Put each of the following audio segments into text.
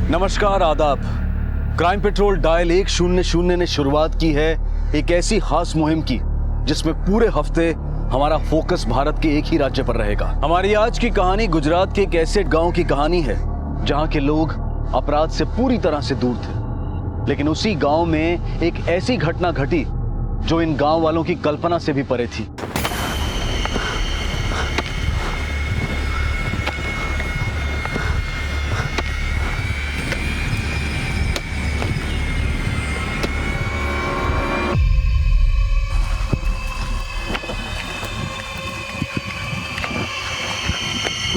नमस्कार, आदाब। Crime petrol dial 100 ने शुरुआत की है एक ऐसी खास मुहिम की जिसमें पूरे हफ्ते हमारा फोकस भारत के एक ही राज्य पर रहेगा। हमारी आज की कहानी गुजरात के एक ऐसे गांव की कहानी है जहां के लोग अपराध से पूरी तरह से दूर थे, लेकिन उसी गांव में एक ऐसी घटना घटी जो इन गांव वालों की कल्पना से भी परे थी।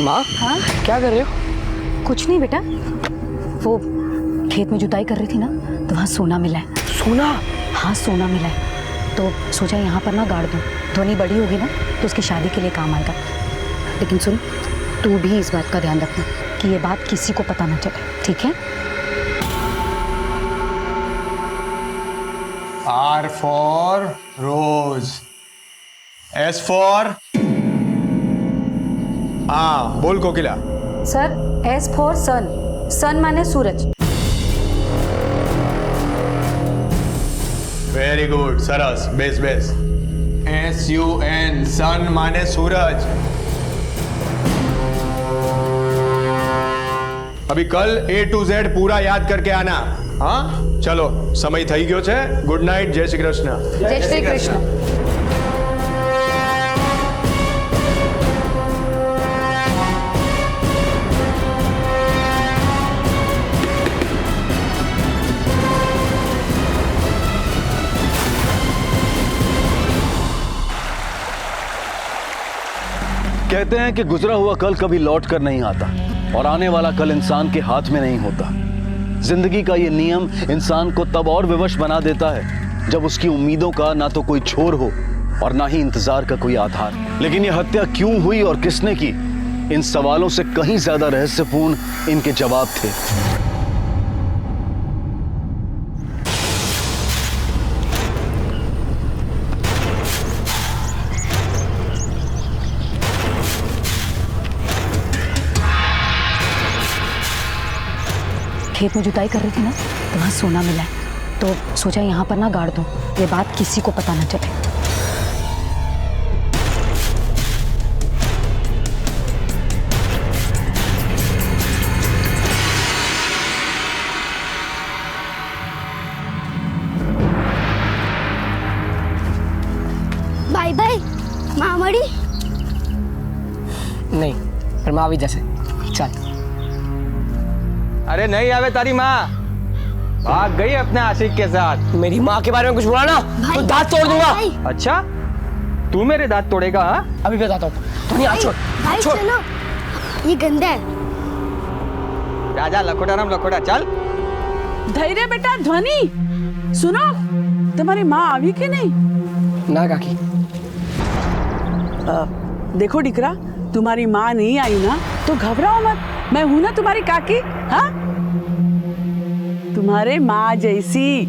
माँ, हाँ क्या कर रहे हो? कुछ नहीं बेटा, वो खेत में जुताई कर रही थी ना, तो वहाँ सोना मिला है। सोना? हाँ सोना मिला है, तो सोचा यहाँ पर ना गाड़ दूँ। ध्वनि बड़ी होगी ना तो उसकी शादी के लिए काम आएगा। लेकिन सुन, तू भी इस बात का ध्यान रखना कि ये बात किसी को पता ना चले, ठीक है? R for Rose. S for हाँ, बोल कोकिला। सर, S फॉर सन। सन माने सूरज। वेरी गुड, सरस, बेस बेस। SUN, सन माने सूरज। अभी कल A to Z पूरा याद करके आना। हाँ, चलो समय થઈ ગયો છે। गुड नाइट, जय श्री कृष्ण। जय श्री कृष्ण। कहते हैं कि गुजरा हुआ कल कभी लौट कर नहीं आता और आने वाला कल इंसान के हाथ में नहीं होता। जिंदगी का ये नियम इंसान को तब और विवश बना देता है जब उसकी उम्मीदों का ना तो कोई छोर हो और ना ही इंतजार का कोई आधार। लेकिन ये हत्या क्यों हुई और किसने की, इन सवालों से कहीं ज्यादा रहस्यपूर्ण इनके जवाब थे। खेत में जुताई कर रही थी ना, तो वहाँ सोना मिला है, तो सोचा यहाँ पर ना गाड़ दूँ। ये बात किसी को पता ना चले। बाय बाय मामड़ी। नहीं, पर माँ भी जैसे। चल। अरे नहीं आवे तारी माँ, भाग गई अपने आशिक के साथ। मेरी माँ के बारे में कुछ बोला ना तो दांत तोड़ दूंगा। अच्छा, तू मेरे दांत तोड़ेगा? हाँ, अभी बताता हूँ। तू नहीं, हाथ छोड़। भाई छोड़। चलो, ये गंदा है। राजा लखोटा राम लखोटा, चल। धैर्य बेटा। ध्वनि सुनो, तुम्हारी माँ आई कि नहीं? ना काकी। देखो डिकरा, तुम्हारी माँ नहीं आई ना तो घबराओ मत, मैं हूं ना तुम्हारी काकी। हाँ, तुम्हारे माँ जैसी।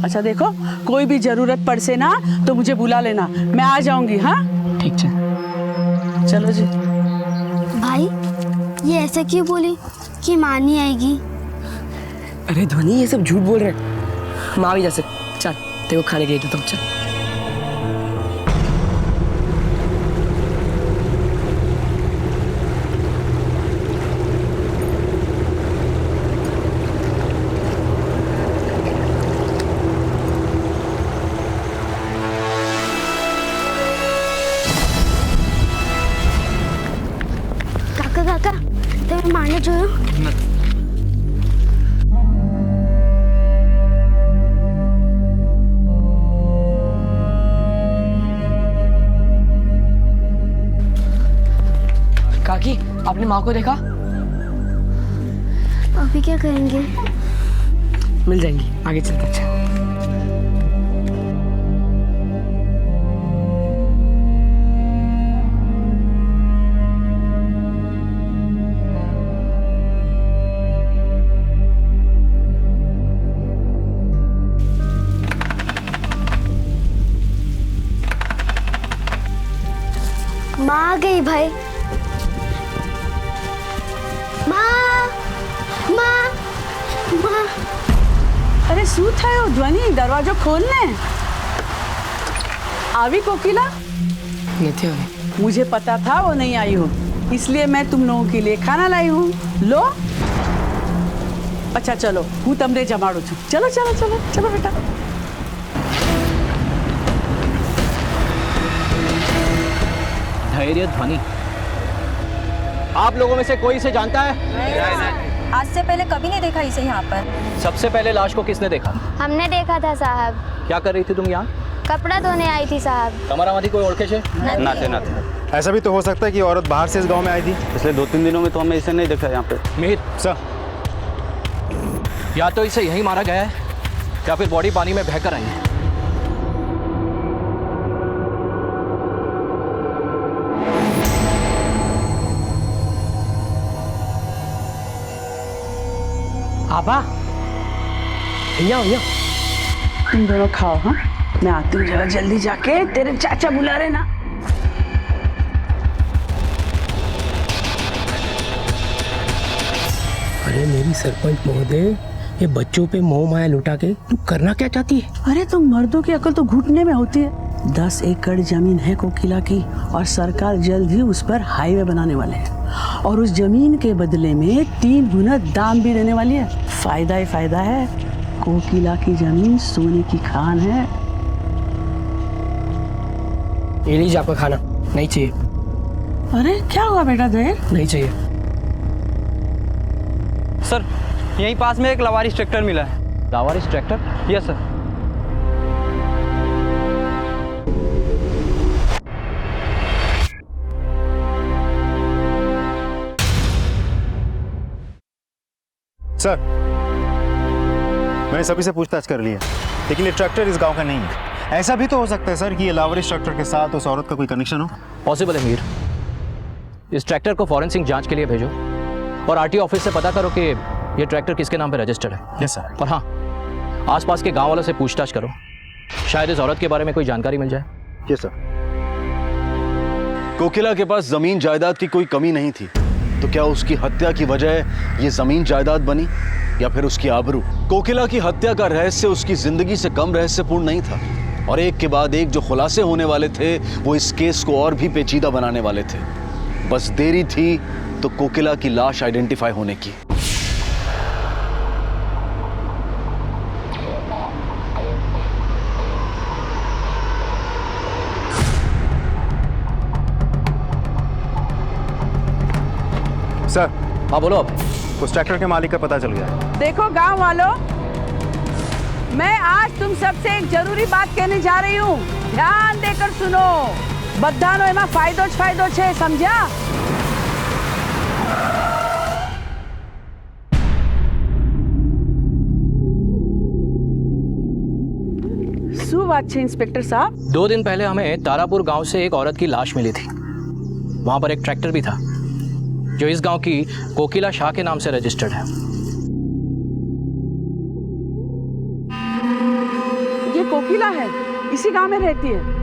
अच्छा देखो, कोई भी जरूरत पड़ से ना तो मुझे बुला लेना, मैं आ जाऊंगी। हाँ ठीक है, चलो जी। भाई ये ऐसा क्यों बोली कि माँ नहीं आएगी? अरे ध्वनि, ये सब झूठ बोल रहे हैं। माँ भी जैसे। चल, तेरे को खाने के लिए देता हूँ। चल। કાકા કાકા, તમે માને જોયો? काकी, आपने माँ को देखा? अभी क्या करेंगे? मिल जाएंगी, आगे चलते। अच्छा। माँ आ गई भाई। माँ, શું થયું ધ્વનિ? દરવાજો ખોલ ને. આવી कोकिला? नहीं होगी. मुझे पता था वो नहीं आई हो, इसलिए मैं तुम लोगों के लिए खाना लाई हूँ. लो. अच्छा चलो, હું તમને જમાડું છું. चलो चलो चलो चलो बेटा. धैर्य ध्वनि, आप लोगों में से कोई इसे जानता है? आज से पहले कभी नहीं देखा इसे यहाँ पर. सबसे पहले लाश को किसने देखा? हमने देखा था साहब. क्या कर रही थी तुम यहाँ? कपड़ा धोने आई थी साहब. તમારામાંથી કોઈ ઓળખે છે? नाते ऐसा भी तो हो सकता है कि औरत बाहर से इस गांव में आई थी. पिछले 2-3 दिनों में तो हमने इसे नहीं देखा यहाँ पे. मिहिर, सर, या तो इसे यहीं मारा गया है या फिर बॉडी पानी में बहकर आई है. आबा यहाँ तुम दोनों खाओ. हाँ, मैं आती हूँ जरा जल्दी जाके. तेरे चाचा बुला रहे ना. अरे मेरी सरपंच महोदय, ये बच्चों पे मोह माया लुटा के तू करना क्या चाहती है? अरे तुम मर्दों की अकल तो घुटने में होती है. 10 एकड़ जमीन है कोकिला की और सरकार जल्द ही उस पर हाईवे बनाने वाले हैं और उस जमीन के बदले में 3 गुना दाम भी देने वाली है. फायदा ही फायदा है. कोकिला की जमीन सोने की खान है. ये लीजिए आपका खाना. नहीं चाहिए. अरे क्या हुआ बेटा देर? नहीं चाहिए. सर, यहीं पास में एक लवारिस ट्रैक्टर मिला है. लवारिस ट्रैक्टर? Yes sir. सर, मैंने सभी से पूछताछ कर ली है, लेकिन ये ट्रैक्टर इस गांव का नहीं है. ऐसा भी तो हो सकता है सर कि ये लावरिस ट्रैक्टर के साथ उस औरत का कोई कनेक्शन हो. पॉसिबल है मीर. इस ट्रैक्टर को फॉरेंसिक जांच के लिए भेजो और आरटीओ ऑफिस से पता करो कि ये ट्रैक्टर किसके नाम पे रजिस्टर्ड है. Yes sir. और हाँ, आसपास के गांव वालों से पूछताछ करो, शायद इस औरत के बारे में कोई जानकारी मिल जाए. Yes sir. कोकिला के पास जमीन जायदाद की कोई कमी नहीं थी, तो क्या उसकी हत्या की वजह ये जमीन जायदाद बनी या फिर उसकी आबरू? कोकिला की हत्या का रहस्य उसकी जिंदगी से कम रहस्यपूर्ण नहीं था और एक के बाद एक जो खुलासे होने वाले थे वो इस केस को और भी पेचीदा बनाने वाले थे. बस देरी थी तो कोकिला की लाश आइडेंटिफाई होने की. सर, हाँ बोलो. अब उस ट्रैक्टर के मालिक का पता चल गया है. देखो गांव वालों, मैं आज तुम सबसे एक जरूरी बात कहने जा रही हूँ. ध्यान देकर सुनो. बधानो एमा फायदो ज फायदो छे, समझा? શું વાત છે इंस्पेक्टर साहब? 2 दिन पहले हमें तारापुर गांव से एक औरत की लाश मिली थी. वहां पर एक ट्रैक्टर भी था जो इस गांव की कोकिला शाह के नाम से रजिस्टर्ड है. ये कोकिला है, इसी गांव में रहती है.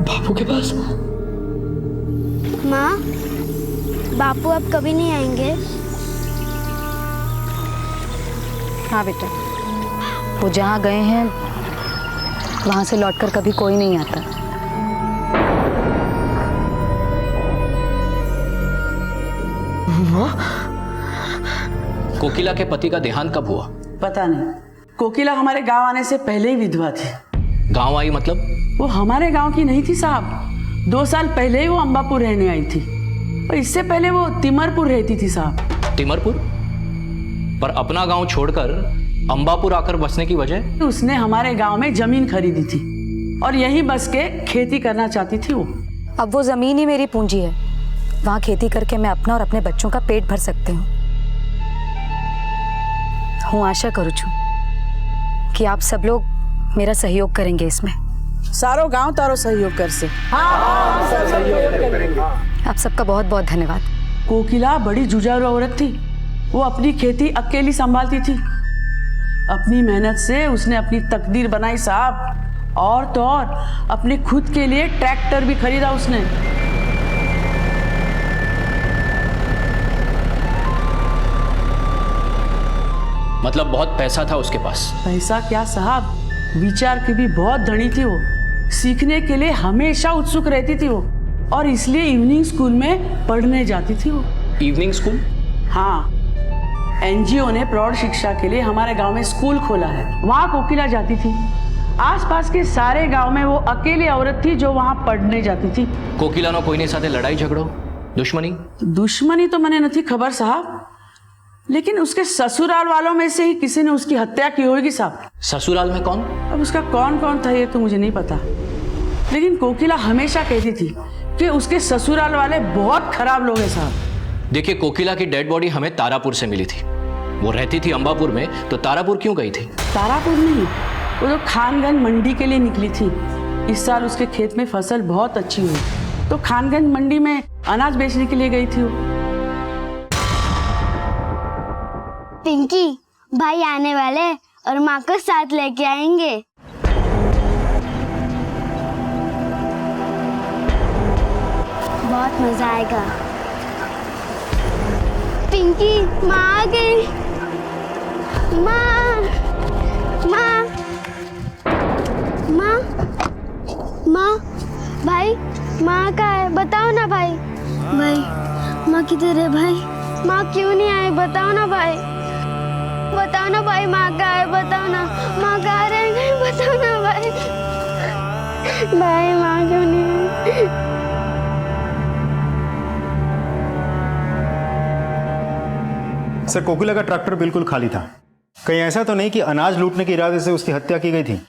बापू के पास? माँ, बापू अब कभी नहीं आएंगे. हाँ बेटा, वो जहाँ गए हैं वहाँ से लौटकर कभी कोई नहीं आता. कोकिला के पति का देहांत कब हुआ? पता नहीं. कोकिला हमारे गांव आने से पहले ही विधवा थी. गांव आई मतलब? वो हमारे गांव की नहीं थी साहब. 2 साल पहले ही वो अंबापुर रहने आई थी और इससे पहले वो तिमरपुर रहती थी साहब. तिमरपुर? पर अपना गांव छोड़कर अंबापुर आकर बसने की वजह? उसने हमारे गांव में जमीन खरीदी थी और यहीं बस के खेती करना चाहती थी वो. अब वो जमीन ही मेरी पूंजी है. वहाँ खेती करके मैं अपना और अपने बच्चों का पेट भर सकती हूँ. आशा करूँ छू कि आप सब लोग मेरा सहयोग करेंगे इसमें. सारो गांव तारो सहयोग कर से। आप सबका बहुत बहुत धन्यवाद। कोकिला बड़ी जुझारू औरत थी। वो अपनी खेती अकेली संभालती थी। अपनी मेहनत से उसने अपनी तकदीर बनाई साहब। और तो और अपने खुद के लिए ट्रैक्टर भी खरीदा उसने। मतलब बहुत पैसा था उसके पास। पैसा क्या साहब, विचार की भी बहुत धनी थी वो। सीखने के लिए हमेशा उत्सुक रहती थी वो, और इसलिए इवनिंग स्कूल में पढ़ने जाती थी वो। Evening school? हाँ, एनजीओ ने प्रौढ़ शिक्षा के लिए हमारे गांव में स्कूल खोला है, वहाँ कोकिला जाती थी। आसपास के सारे गांव में वो अकेली औरत थी जो वहाँ पढ़ने जाती थी। कोकिला नो कोई साथे लड़ाई झगड़ो, दुश्मनी? दुश्मनी तो मैंने नहीं खबर साहब, लेकिन उसके ससुराल वालों में से ही किसी ने उसकी हत्या की होगी साहब। ससुराल में कौन? अब उसका कौन कौन था ये तो मुझे नहीं पता, लेकिन कोकिला हमेशा कहती थी कि उसके ससुराल वाले बहुत खराब लोग हैं साहब। देखिए, कोकिला की डेड बॉडी हमें तारापुर से मिली थी। वो रहती थी अंबापुर में, तो तारापुर क्यों गई थी? तारापुर नहीं, वो तो खानगंज मंडी के लिए निकली थी। इस साल उसके खेत में फसल बहुत अच्छी हुई, तो खानगंज मंडी में अनाज बेचने के लिए गई थी वो। पिंकी, भाई आने वाले और माँ को साथ लेके आएंगे। बहुत मजा आएगा। पिंकी, माँ आ गई। माँ, माँ, माँ, माँ, भाई, माँ कहाँ है? बताओ ना भाई। भाई, माँ किधर है भाई? माँ क्यों नहीं आई? बताओ ना भाई। बताओ ना भाई, माँ कहाँ है? बताओ ना, माँ कहाँ रह गई? बताओ ना भाई। भाई, माँ क्यों नहीं आई? सर, कोकिला का ट्रैक्टर बिल्कुल खाली था। कहीं ऐसा तो नहीं कि अनाज लूटने के इरादे से उसकी हत्या की गई थी?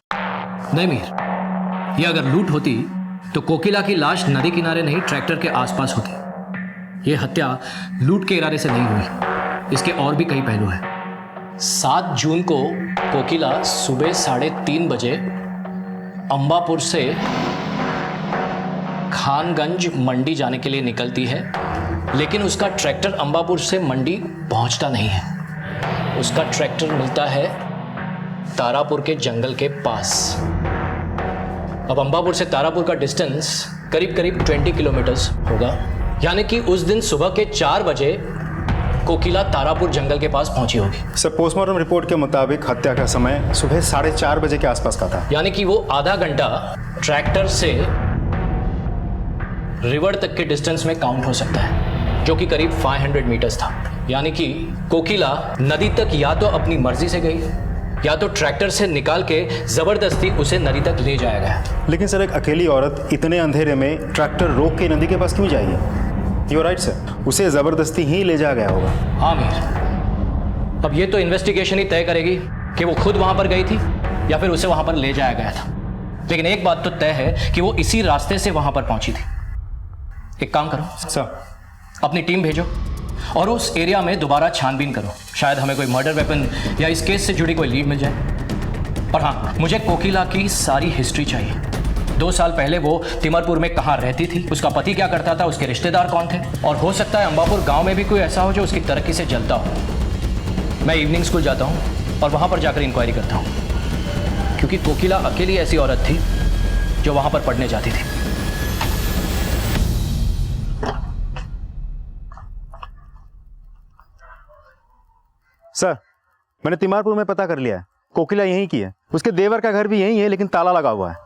नहीं मीर, ये अगर लूट होती तो कोकिला की लाश नदी किनारे नहीं, ट्रैक्टर के आसपास होती। ये हत्या लूट के इरादे से नहीं हुई। इसके और भी कई पहलू हैं। 7 जून को कोकिला सुबह 3:30 बजे अंबापुर से खानगंज मंडी जाने के लिए निकलती है, लेकिन उसका ट्रैक्टर अंबापुर से मंडी पहुंचता नहीं है। उसका ट्रैक्टर मिलता है तारापुर के जंगल के पास। अब अंबापुर से तारापुर का डिस्टेंस करीब करीब 20 किलोमीटर्स होगा, यानी कि उस दिन सुबह के 4 बजे कोकिला तारापुर जंगल के पास पहुंची होगी। सर, पोस्टमार्टम रिपोर्ट के मुताबिक हत्या का समय सुबह 4:30 बजे के आसपास का था। यानी कि वो आधा घंटा ट्रैक्टर से रिवर तक के डिस्टेंस में काउंट हो सकता है, जो कि करीब 500 मीटर्स था। यानी कि कोकिला नदी तक या तो अपनी मर्जी से गई, या तो ट्रैक्टर से निकाल के जबरदस्ती उसे नदी तक ले जाया गया। लेकिन सर, एक अकेली औरत इतने अंधेरे में ट्रैक्टर रोक के नदी के पास क्यों जाएगी? यू राइट सर, उसे जबरदस्ती ही ले जाया गया होगा। हाँ मीर, अब ये तो इन्वेस्टिगेशन ही तय करेगी कि वो खुद वहां पर गई थी या फिर उसे वहां पर ले जाया गया था। लेकिन एक बात तो तय है कि वो इसी रास्ते से वहां पर पहुंची थी। एक काम करो सर, अपनी टीम भेजो और उस एरिया में दोबारा छानबीन करो। शायद हमें कोई मर्डर वेपन या इस केस से जुड़ी कोई लीड मिल जाए। और हाँ, मुझे कोकिला की सारी हिस्ट्री चाहिए। 2 साल पहले वो तिमरपुर में कहाँ रहती थी, उसका पति क्या करता था, उसके रिश्तेदार कौन थे, और हो सकता है अंबापुर गांव में भी कोई ऐसा हो जो उसकी तरक्की से जलता हो। मैं इवनिंग स्कूल जाता हूँ और वहाँ पर जाकर इंक्वायरी करता हूँ, क्योंकि कोकिला अकेली ऐसी औरत थी जो वहाँ पर पढ़ने जाती थी। सर, मैंने तिमारपुर में पता कर लिया है, कोकिला यहीं की है। उसके देवर का घर भी यहीं है, लेकिन ताला लगा हुआ है।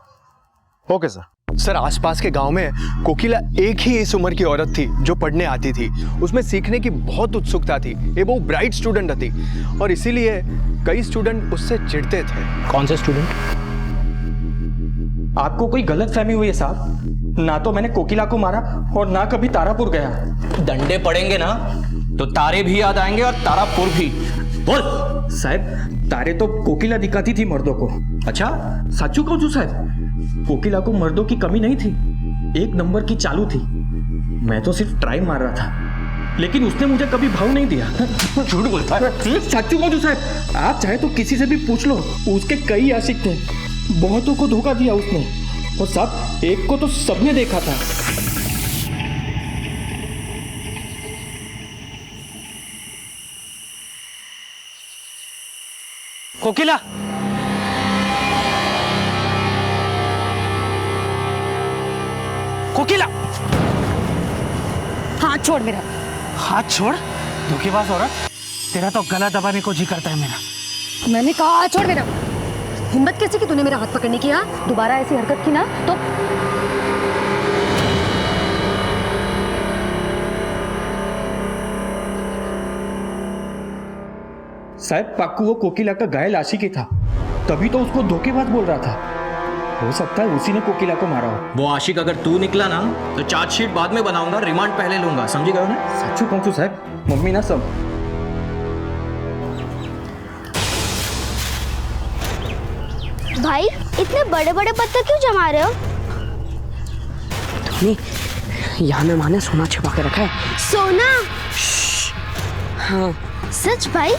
Okay sir. सर, आसपास के गांव में कोकिला एक ही इस उम्र की औरत थी जो पढ़ने आती थी। उसमें सीखने की बहुत उत्सुकता थी। ये बहुत ब्राइट स्टूडेंट थी और इसीलिए कई स्टूडेंट उससे चिढ़ते थे। कौन से स्टूडेंट? आपको कोई गलत फहमी हुई है साहब। ना तो मैंने कोकिला को मारा और ना कभी तारापुर गया। डंडे पड़ेंगे ना तो तारे भी याद आएंगे और तारापुर भी। बोल। साहब, तारे तो कोकिला दिखाती थी मर्दों को। अच्छा, साचू कहूं छू साहब, कोकिला को मर्दों की कमी नहीं थी, 1 नंबर की चालू थी। मैं तो सिर्फ ट्राई मार रहा था, लेकिन उसने मुझे कभी भाव नहीं दिया। झूठ बोलता है। साचू कहूं छू साहब, आप चाहे तो किसी से भी पूछ लो, उसके कई आशिक थे, बहुतों को धोखा दिया उसने। और साहब एक को तो सबने देखा था। कोकिला, कोकिला, हाथ छोड़ मेरा। हाथ छोड़। धोखेबाज औरत, तेरा तो गला दबाने को जी करता है मेरा। मैंने कहा हाथ छोड़ मेरा। हिम्मत कैसे की तूने मेरा हाथ पकड़ने की? दोबारा ऐसी हरकत की ना तो शायद पाक्कू वो कोकिला का घायल आशिक ही था, तभी तो उसको धोखेबाज बोल रहा था। हो सकता है उसी ने कोकिला को मारा हो। वो आशिक अगर तू निकला ना तो चार्जशीट बाद में बनाऊंगा, रिमांड पहले लूंगा, समझी गए ना? सच्चू कहूँ साहब, मम्मी ना सब। भाई इतने बड़े बड़े पत्थर क्यों जमा रहे हो? धोनी, यहाँ में माँ ने सोना छिपा के रखा है। सोना? हाँ सच भाई?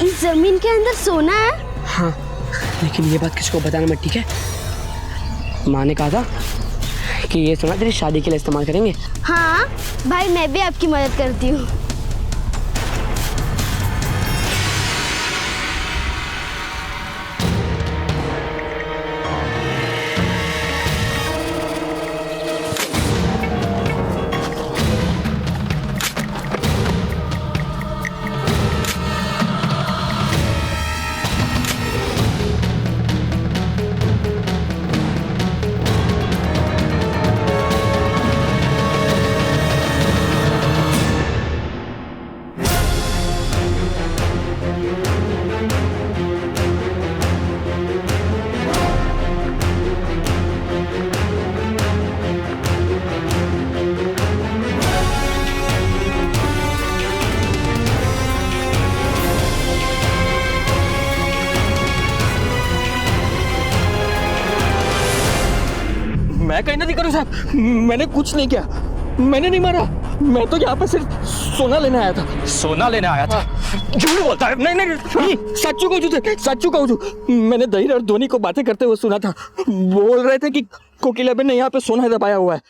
इस जमीन के अंदर सोना है? हाँ, लेकिन ये बात किसी को बताना मत, ठीक है? माँ ने कहा था कि ये सोना तेरी शादी के लिए इस्तेमाल करेंगे। हाँ भाई, मैं भी आपकी मदद करती हूँ। मैं कहीं नहीं करूँ साहब, मैंने कुछ नहीं किया, मैंने नहीं मारा। मैं तो यहाँ पे सिर्फ सोना लेने आया था। सोना लेने आया था? झूठ बोलता है। नहीं नहीं, सच्चू कहूँ तुझे, सच्चू कहूँ। मैंने दही और धोनी को बातें करते हुए सुना था। बोल रहे थे कि कोकिला बेन ने यहाँ पे सोना दबाया हुआ है।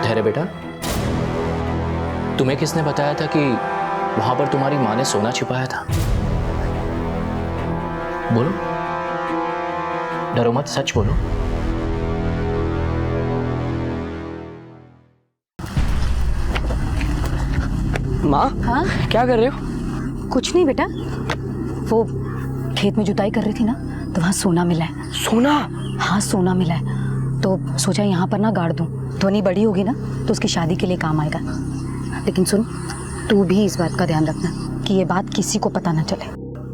धैर्य बेटा, तुम्हें किसने बताया था कि वहां पर तुम्हारी माँ ने सोना छिपाया था? बोलो, डरो मत, सच बोलो। माँ, हाँ क्या कर रहे हो? कुछ नहीं बेटा, वो खेत में जुताई कर रही थी ना तो वहाँ सोना मिला है। सोना? हाँ सोना मिला है, तो सोचा यहाँ पर ना गाड़ दूँ। ध्वनि बड़ी होगी ना तो उसकी शादी के लिए काम आएगा। लेकिन सुन, तू भी इस बात का ध्यान रखना कि ये बात किसी को पता ना चले।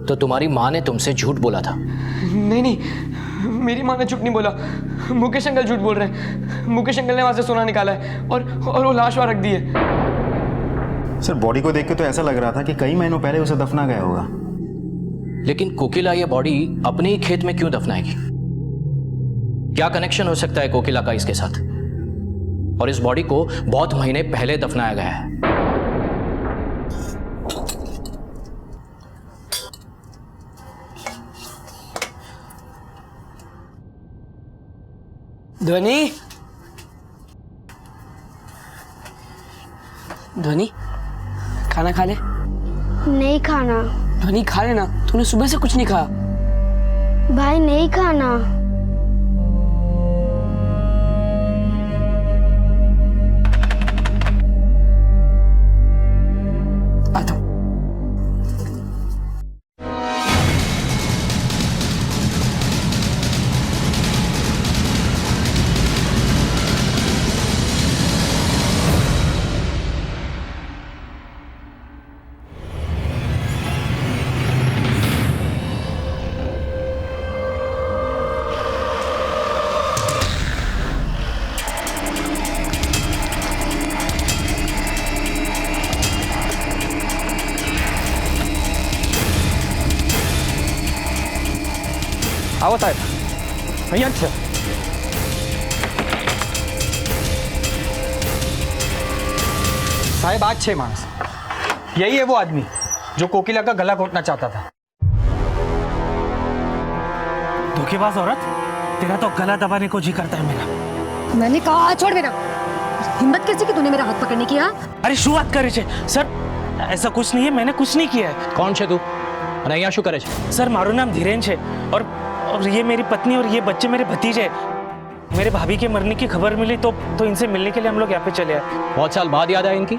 तो तुम्हारी माँ ने तुमसे झूठ बोला था? नहीं नहीं, मेरी माँ ने झूठ नहीं बोला। मुकेश अंकल झूठ बोल रहे हैं। मुकेश अंकल ने वहां से सोना निकाला है और वो लाश वहां रख दी है। सर, बॉडी को देख के तो ऐसा लग रहा था कि कई महीनों पहले उसे दफना गया होगा। लेकिन कोकिला ये बॉडी अपने ही खेत में क्यों दफनाएगी? क्या कनेक्शन हो सकता है कोकिला का इसके साथ? और इस बॉडी को बहुत महीने पहले दफनाया गया है। ध्वनि, ध्वनि, खाना खा ले। नहीं खाना। ध्वनि खा लेना, तूने सुबह से कुछ नहीं खाया। भाई नहीं खाना। आता हूं। आओ साहब, અહીંયા જ છે। साहब आज 6 मास। यही है वो आदमी जो कोकिला का गला घोटना चाहता था। धोखेबाज औरत, तेरा तो गला दबाने को जी करता है मेरा। मैंने कहा छोड़ मेरा। हिम्मत कैसी की तूने मेरा हाथ पकड़ने की? अरे शू बात करे छे सर? ऐसा कुछ नहीं है, मैंने कुछ नहीं किया है। कौन छे तू અને અહીંયા શું કરે છે? सर मारू नाम धीरेन है और ये मेरी पत्नी और ये बच्चे मेरे भतीजे। मेरे भाभी के मरने की खबर मिली तो इनसे मिलने के लिए हम लोग यहाँ पे चले आए। बहुत साल बाद याद आया इनकी?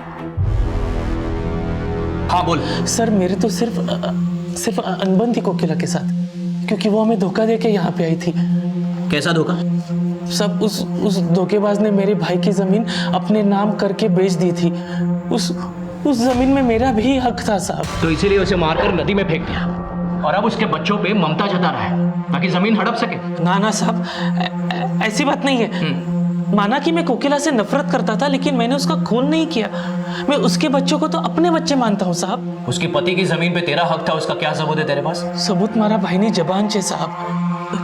हाँ बोल। सर मेरी तो सिर्फ अनबन थी कोकिला के साथ, क्योंकि वो हमें धोखा दे के यहाँ पे आई थी। कैसा धोखा? सब उस धोखेबाज ने मेरे भाई की जमीन अपने नाम करके बेच दी थी। उस जमीन में मेरा भी हक था साहब। तो इसीलिए उसे मारकर नदी में फेंक दिया और अब उसके बच्चों पे ममता जता रहा है ताकि जमीन हड़प सके। ना साहब, ऐसी बात नहीं है। माना कि मैं कोकिला से नफरत करता था, लेकिन मैंने उसका खून नहीं किया। मैं उसके बच्चों को तो अपने बच्चे मानता हूँ साहब। उसकी पति की जमीन पे तेरा हक था, उसका क्या सबूत है तेरे पास? सबूत मारा भाई ने जबान छे साहब।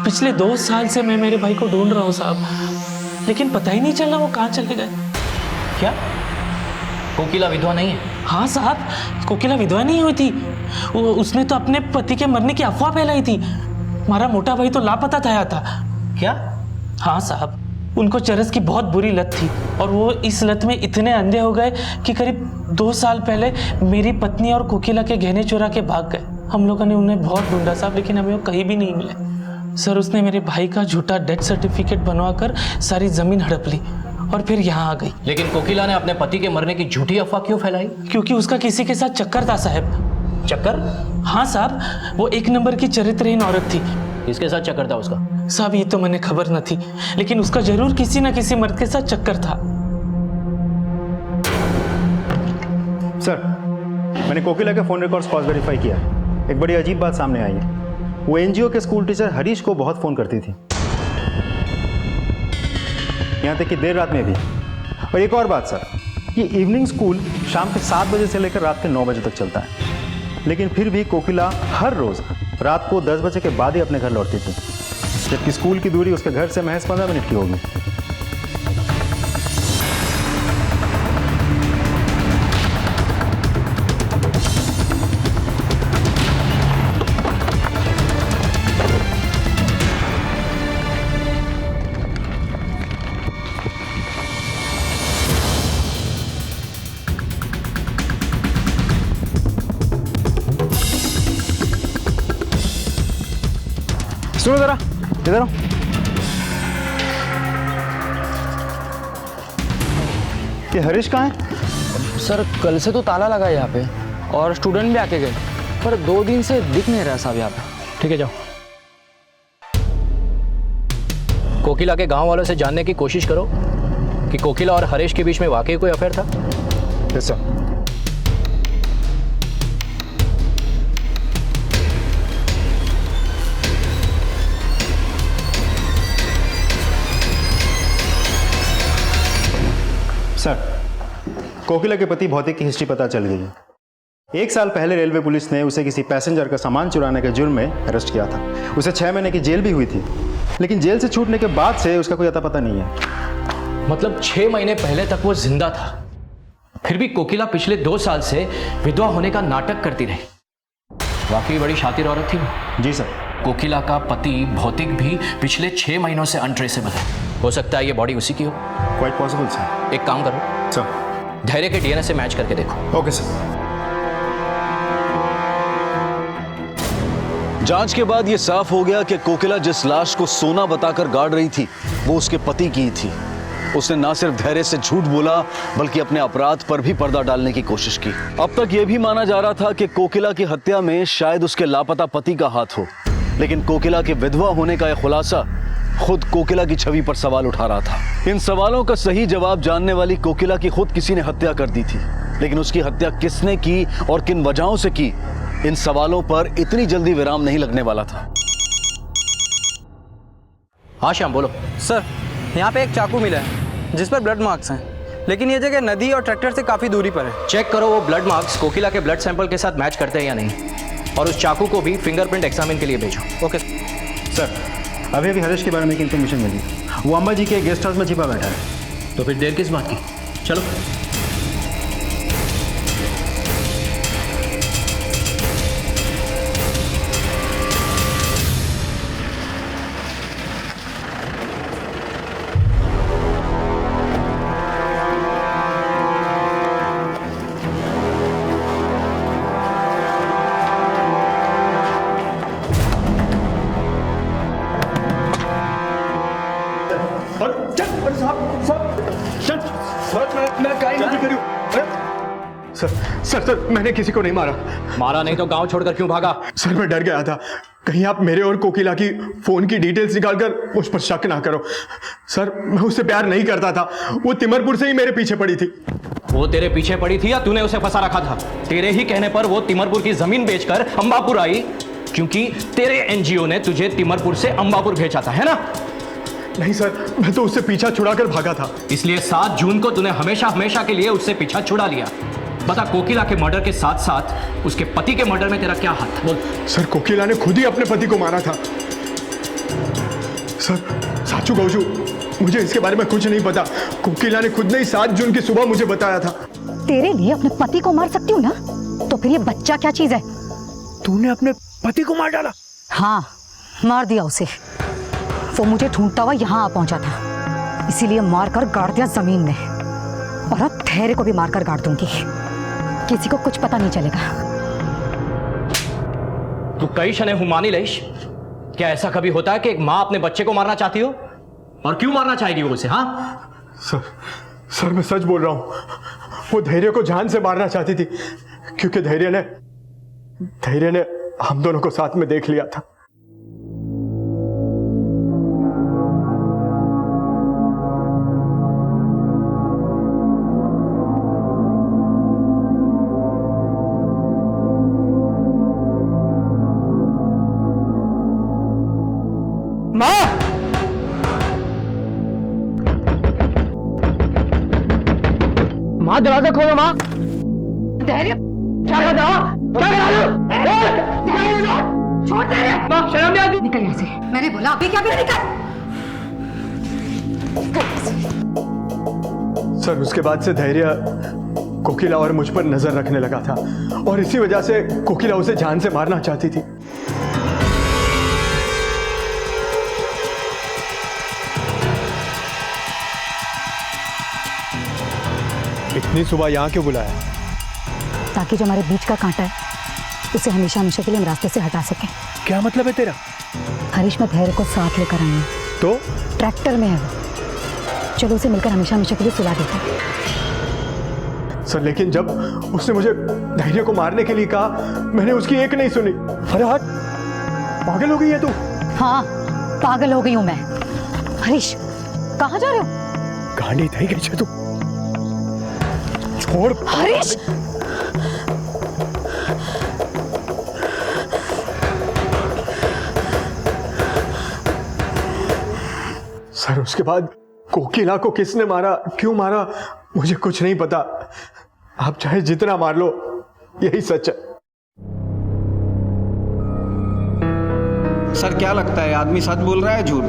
पिछले 2 साल से मैं मेरे भाई को ढूंढ रहा हूँ साहब, लेकिन पता ही नहीं चला वो कहाँ चले गए। क्या कोकिला विधवा नहीं है? हाँ साहब, कोकिला विधवा नहीं हुई थी। उसने तो अपने पति के मरने की अफवाह फैलाई थी। हमारा मोटा भाई तो लापता था। क्या? हाँ साहब, उनको चरस की बहुत बुरी लत थी और वो इस लत में इतने अंधे हो गए कि करीब 2 साल पहले मेरी पत्नी और कोकिला के गहने चुरा के भाग गए। हम लोगों ने उन्हें बहुत ढूंढा साहब, लेकिन हमें वो कहीं भी नहीं मिले। सर उसने मेरे भाई का झूठा डेथ सर्टिफिकेट बनवा कर सारी जमीन हड़प ली और फिर यहाँ आ गई। लेकिन कोकिला ने अपने पति के मरने की झूठी अफवाह क्यों फैलाई? क्योंकि उसका किसी के साथ चक्कर था साहब। चक्कर? हाँ साहब, वो 1 नंबर की चरित्रहीन औरत थी। किसके साथ चक्कर था उसका? साहब ये तो मैंने खबर न थी, लेकिन उसका जरूर किसी न किसी मर्द के साथ चक्कर था। सर, मैंने कोकिला के फ़ोन रिकॉर्ड्स क्रॉस वेरीफाई किया। एक बड़ी अजीब बात सामने आई है। वो एनजीओ के स्कूल टीचर हरीश को बहुत फ़ोन करती थी, यहाँ तक कि देर रात में भी। और एक और बात सर, ये इवनिंग स्कूल शाम के 7 बजे से लेकर रात के 9 बजे तक चलता है, लेकिन फिर भी कोकिला हर रोज़ रात को 10 बजे के बाद ही अपने घर लौटती थी, जबकि स्कूल की दूरी उसके घर से महज 15 मिनट की होगी। सुनो जरा, इधर आओ। ये हरीश कहाँ है? सर कल से तो ताला लगा है यहाँ पे और स्टूडेंट भी आके गए, पर 2 दिन से दिख नहीं रहा साहब यहाँ पे। ठीक है जाओ। कोकिला के गांव वालों से जानने की कोशिश करो कि कोकिला और हरीश के बीच में वाकई कोई अफेयर था। Yes sir. सर, कोकिला के पति भौतिक की हिस्ट्री पता चल गई है। 1 साल पहले रेलवे पुलिस ने उसे किसी पैसेंजर का सामान चुराने के जुर्म में अरेस्ट किया था। उसे 6 महीने की जेल भी हुई थी, लेकिन जेल से छूटने के बाद से उसका कोई अता पता नहीं है। मतलब 6 महीने पहले तक वो जिंदा था, फिर भी कोकिला पिछले 2 साल से विधवा होने का नाटक करती रही। वाकई बड़ी शातिर औरत थी। जी सर। कोकिला का पति भौतिक भी पिछले 6 महीनों से अनट्रेसेबल है। हो सकता है ये बॉडी उसी की हो। Quite possible sir. एक काम करो सर, धैर्य के डीएनए से मैच करके देखो। Okay sir. जांच के बाद यह साफ हो गया कि कोकिला जिस लाश को सोना बताकर गाड़ रही थी वो उसके पति की ही थी। उसने ना सिर्फ धैर्य से झूठ बोला बल्कि अपने अपराध पर भी पर्दा डालने की कोशिश की। अब तक यह भी माना जा रहा था कि कोकिला की हत्या में शायद उसके लापता पति का हाथ हो, लेकिन कोकिला के विधवा होने का यह खुलासा खुद कोकिला की छवि पर सवाल उठा रहा था। इन सवालों का सही जवाब जानने वाली कोकिला की खुद किसी ने हत्या कर दी थी, लेकिन उसकी हत्या किसने की और किन वजहों से की, इन सवालों पर इतनी जल्दी विराम नहीं लगने वाला था। हाँ श्याम बोलो। सर यहाँ पे एक चाकू मिला है जिस पर ब्लड मार्क्स हैं, लेकिन ये जगह नदी और ट्रैक्टर से काफ़ी दूरी पर है। चेक करो वो ब्लड मार्क्स कोकिला के ब्लड सैंपल के साथ मैच करते हैं या नहीं, और उस चाकू को भी फिंगरप्रिंट एग्जामिन के लिए भेजो। ओके सर, अभी हरीश के बारे में एक इन्फॉर्मेशन मिली। वो अंबा जी के गेस्ट हाउस में छिपा बैठा है। तो फिर देर किस बात की? चलो। और चल, अरे साहब चल, सर मैं काहे नहीं करूं? सर मैंने किसी को नहीं मारा। मारा नहीं तो गांव छोड़कर क्यों भागा? सर मैं डर गया था, कहीं आप मेरे और कोकिला की फोन की डिटेल्स निकालकर उस पर शक ना करो। सर मैं उससे प्यार नहीं करता था, वो तिमरपुर से ही मेरे पीछे पड़ी थी। वो तेरे पीछे पड़ी थी या तूने उसे फंसा रखा था? तेरे ही कहने पर वो तिमरपुर की जमीन बेचकर अंबापुर आई, क्योंकि तेरे एनजीओ ने तुझे तिमरपुर से अंबापुर भेजा था, है ना? नहीं सर, मैं तो उससे पीछा छुड़ाकर भागा था। इसलिए 7 जून को तूने हमेशा के लिए उससे पीछा छुड़ा लिया। बता, कोकिला के मर्डर के साथ साथ उसके पति के मर्डर में तेरा क्या हाथ? बोल। सर कोकिला ने खुद ही अपने पति को मारा था। सर साचू गौजू, मुझे इसके बारे में कुछ नहीं पता। कोकिला ने खुद ने ही 7 जून की सुबह मुझे बताया था। तेरे लिए अपने पति को मार सकती हूँ ना, तो फिर ये बच्चा क्या चीज है? तूने अपने पति को मार डाला? हाँ, मार दिया उसे। वो मुझे ढूंढता हुआ यहाँ आ पहुंचा था, इसीलिए मारकर गाड़ दिया जमीन में। और अब धैर्य को भी मारकर गाड़ दूंगी, किसी को कुछ पता नहीं चलेगा। तू कई शने हुमानी लेश, क्या ऐसा कभी होता है कि एक माँ अपने बच्चे को मारना चाहती हो? और क्यों मारना चाहेगी वो उसे? हाँ सर मैं सच बोल रहा हूं, वो धैर्य को जान से मारना चाहती थी, क्योंकि धैर्य ने हम दोनों को साथ में देख लिया था। माँ दरवाजा खोलो। माँ धैर्य, क्या कर रहा हो? क्या कर रहा हो? छोड़ दे। माँ शर्म नहीं आती? निकल यहाँ से, मैंने बोला अभी क्या भी निकल। सर उसके बाद से धैर्य कोकिला और मुझ पर नजर रखने लगा था, और इसी वजह से कोकिला उसे जान से मारना चाहती थी। इतनी सुबह यहाँ क्यों बुलाया? ताकि जो हमारे बीच का कांटा है उसे हमेशा के लिए हम रास्ते से हटा सकें। क्या मतलब है तेरा? हरीश, मैं धैर्य को साथ लेकर आई हूँ। तो ट्रैक्टर में है वो, चलो उसे मिलकर हमेशा के लिए सुला देते हैं। सर लेकिन जब उसने मुझे धैर्य को मारने के लिए कहा, मैंने उसकी एक नहीं सुनी। अरे हट, पागल हो गई है तू? हाँ, पागल हो गई हूँ मैं। हरीश, कहाँ जा रहे हो? गांडी थई गई है तू, छोड़। हरीश, सर उसके बाद कोकिला को किसने मारा, क्यों मारा, मुझे कुछ नहीं पता। आप चाहे जितना मार लो, यही सच है। सर क्या लगता है, आदमी सच बोल रहा है झूठ?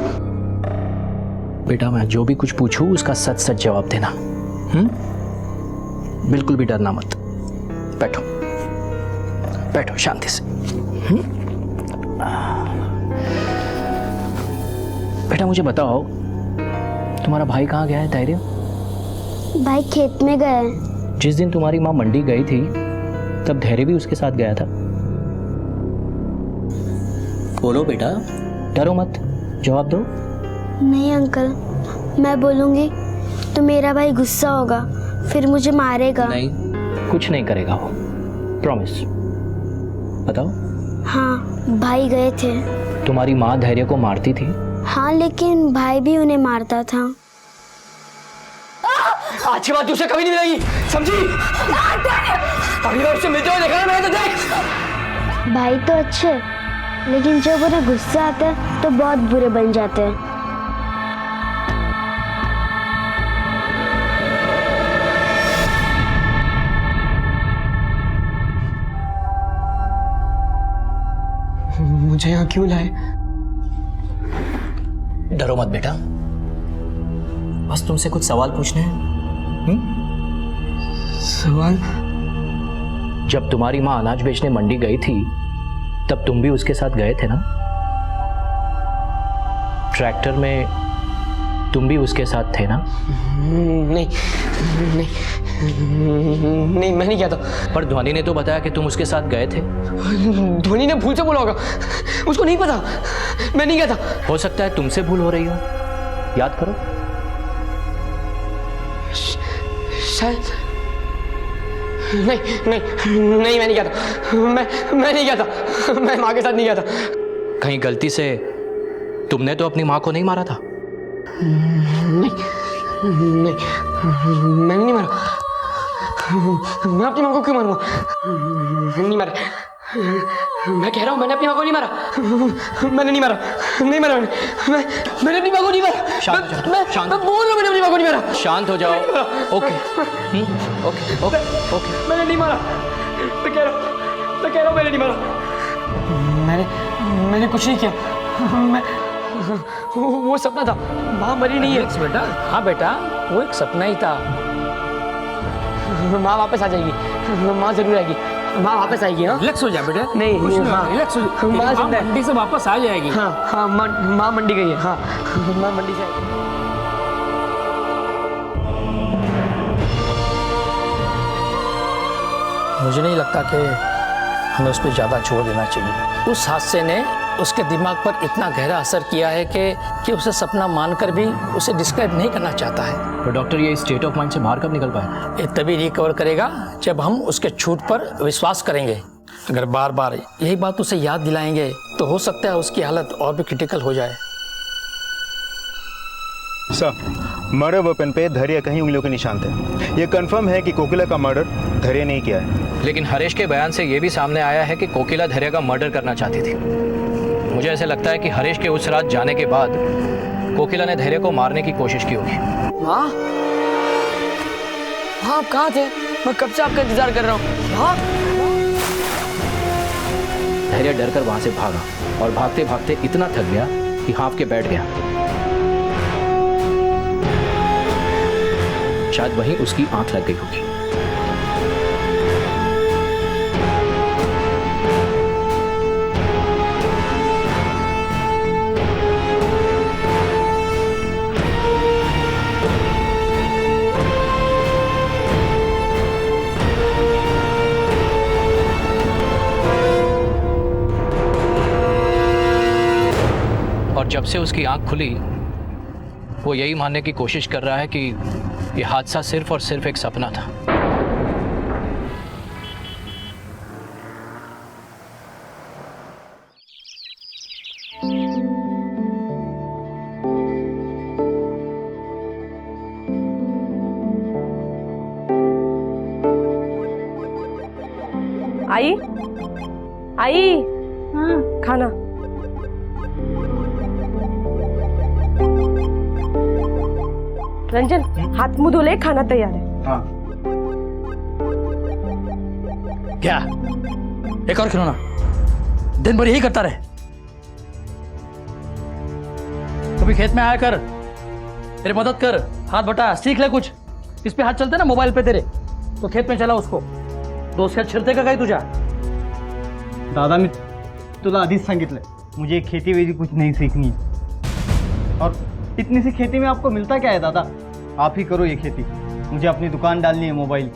बेटा मैं जो भी कुछ पूछूं उसका सच सच जवाब देना। बिल्कुल भी डरना मत। बैठो बैठो शांति से। बेटा मुझे बताओ, तुम्हारा भाई कहाँ गया है धैर्य? भाई खेत में गए हैं। जिस दिन तुम्हारी माँ मंडी गई थी तब धैर्य भी उसके साथ गया था। बोलो बेटा, डरो मत, जवाब दो। नहीं अंकल, मैं बोलूंगी तो मेरा भाई गुस्सा होगा, फिर मुझे मारेगा। नहीं, कुछ नहीं करेगा वो, प्रॉमिस। बताओ। हाँ, भाई गए थे। तुम्हारी माँ धैर्य को मारती थी? हाँ, लेकिन भाई भी उन्हें मारता था। अच्छी बात तुझसे कभी नहीं मिलेगी, समझी? अभी उससे मिलते हुए देखा ना मैंने, तो देख। भाई तो अच्छे, लेकिन जब उन्हें गुस्सा आता है तो बहुत बुरे बन जाते हैं। मुझे यहाँ क्यों लाए? डरो मत बेटा, बस तुमसे कुछ सवाल पूछने हैं। सवाल? जब तुम्हारी माँ अनाज बेचने मंडी गई थी तब तुम भी उसके साथ गए थे ना? ट्रैक्टर में तुम भी उसके साथ थे ना? नहीं नहीं नहीं, मैं नहीं गया था। पर ध्वनि ने तो बताया कि तुम उसके साथ गए थे। ध्वनि ने भूल से बोला होगा, उसको नहीं पता, मैं नहीं गया था। हो सकता है तुमसे भूल हो रही हो, याद करो। शायद नहीं नहीं नहीं, मैं नहीं गया था। मैं नहीं गया था। मैं माँ के साथ नहीं गया था। कहीं गलती से तुमने तो अपनी माँ को नहीं मारा था? नहीं नहीं, मैंने नहीं मारा। मैं अपनी माँ को क्यों मारूंगा? नहीं मारा। मैं कह रहा हूँ मैंने अपनी माँ को नहीं मारा। मैंने नहीं मारा। नहीं मारा मैंने अपनी माँ को नहीं मारा। शांत हो जाओ, शांत। मैं बोल रहा हूँ मैंने अपनी माँ को नहीं मारा। शांत हो जाओ। Okay okay okay okay. मैंने नहीं मारा। मैं कह रहा हूँ मैंने नहीं मारा। मैंने कुछ नहीं किया। मैं वो सपना था। माँ मरी नहीं है बेटा। हाँ बेटा, वो एक सपना ही था। माँ वापस आ जाएगी। माँ जरूर आएगी। माँ वापस आएगी। हाँ, रिलैक्स हो जा बेटा। नहीं हाँ, रिलैक्स हो जा। माँ जिंदा है। मंडी से वापस आ जाएगी। हाँ, माँ मंडी गई है। हाँ, माँ मंडी से आएगी। मुझे नहीं लगता कि हमें उस पर ज़्यादा जोर देना चाहिए। उस हादसे ने उसके दिमाग पर इतना गहरा असर किया है कि उसे सपना मानकर भी उसे डिस्क्राइब नहीं करना चाहता है। तो डॉक्टर ये स्टेट ऑफ माइंड से बाहर कब निकल पाए? ये तभी रिकवर करेगा जब हम उसके झूठ पर विश्वास करेंगे। अगर बार बार यही बात उसे याद दिलाएंगे तो हो सकता है उसकी हालत और भी क्रिटिकल हो जाए। सर, मर्डर वेपन पे धैर्य कहीं उंगलियों के निशान थे। ये कंफर्म है कि कोकिला का मर्डर धैर्य नहीं किया है। लेकिन हरीश के बयान से ये भी सामने आया है कि कोकिला धैर्य का मर्डर करना चाहती थी। मुझे ऐसे लगता है कि हरीश के उस रात जाने के बाद कोकिला ने धैर्य को मारने की कोशिश की होगी। हाँ, आप कहाँ थे? मैं कब से आपका इंतजार कर रहा हूँ। हाँ, धैर्य डर कर वहां से भागा और भागते भागते इतना थक गया कि हाँफ के बैठ गया। शायद वहीं उसकी आंख लग गई होगी। और जब से उसकी आंख खुली वो यही मानने की कोशिश कर रहा है कि ये हादसा सिर्फ और सिर्फ एक सपना था। आई आई, खाना। रंजन, हाथ मुंह धो ले, खाना तैयार है। हाँ। क्या एक और खिलौना? दिन भर यही करता रहे। कभी खेत में आया कर, तेरी मदद कर, हाथ बटा, सीख ले कुछ। इस पे हाथ चलते ना मोबाइल पे तेरे, तो खेत में चला उसको। दोस्त का छिरते का काही तुझ्या? दादा, मी तुला आधीच सांगितलंय, मुझे खेती वेती कुछ नहीं सीखनी है। और इतनी सी खेती में आपको मिलता क्या है दादा? आप ही करो ये खेती, मुझे अपनी दुकान डालनी है मोबाइल।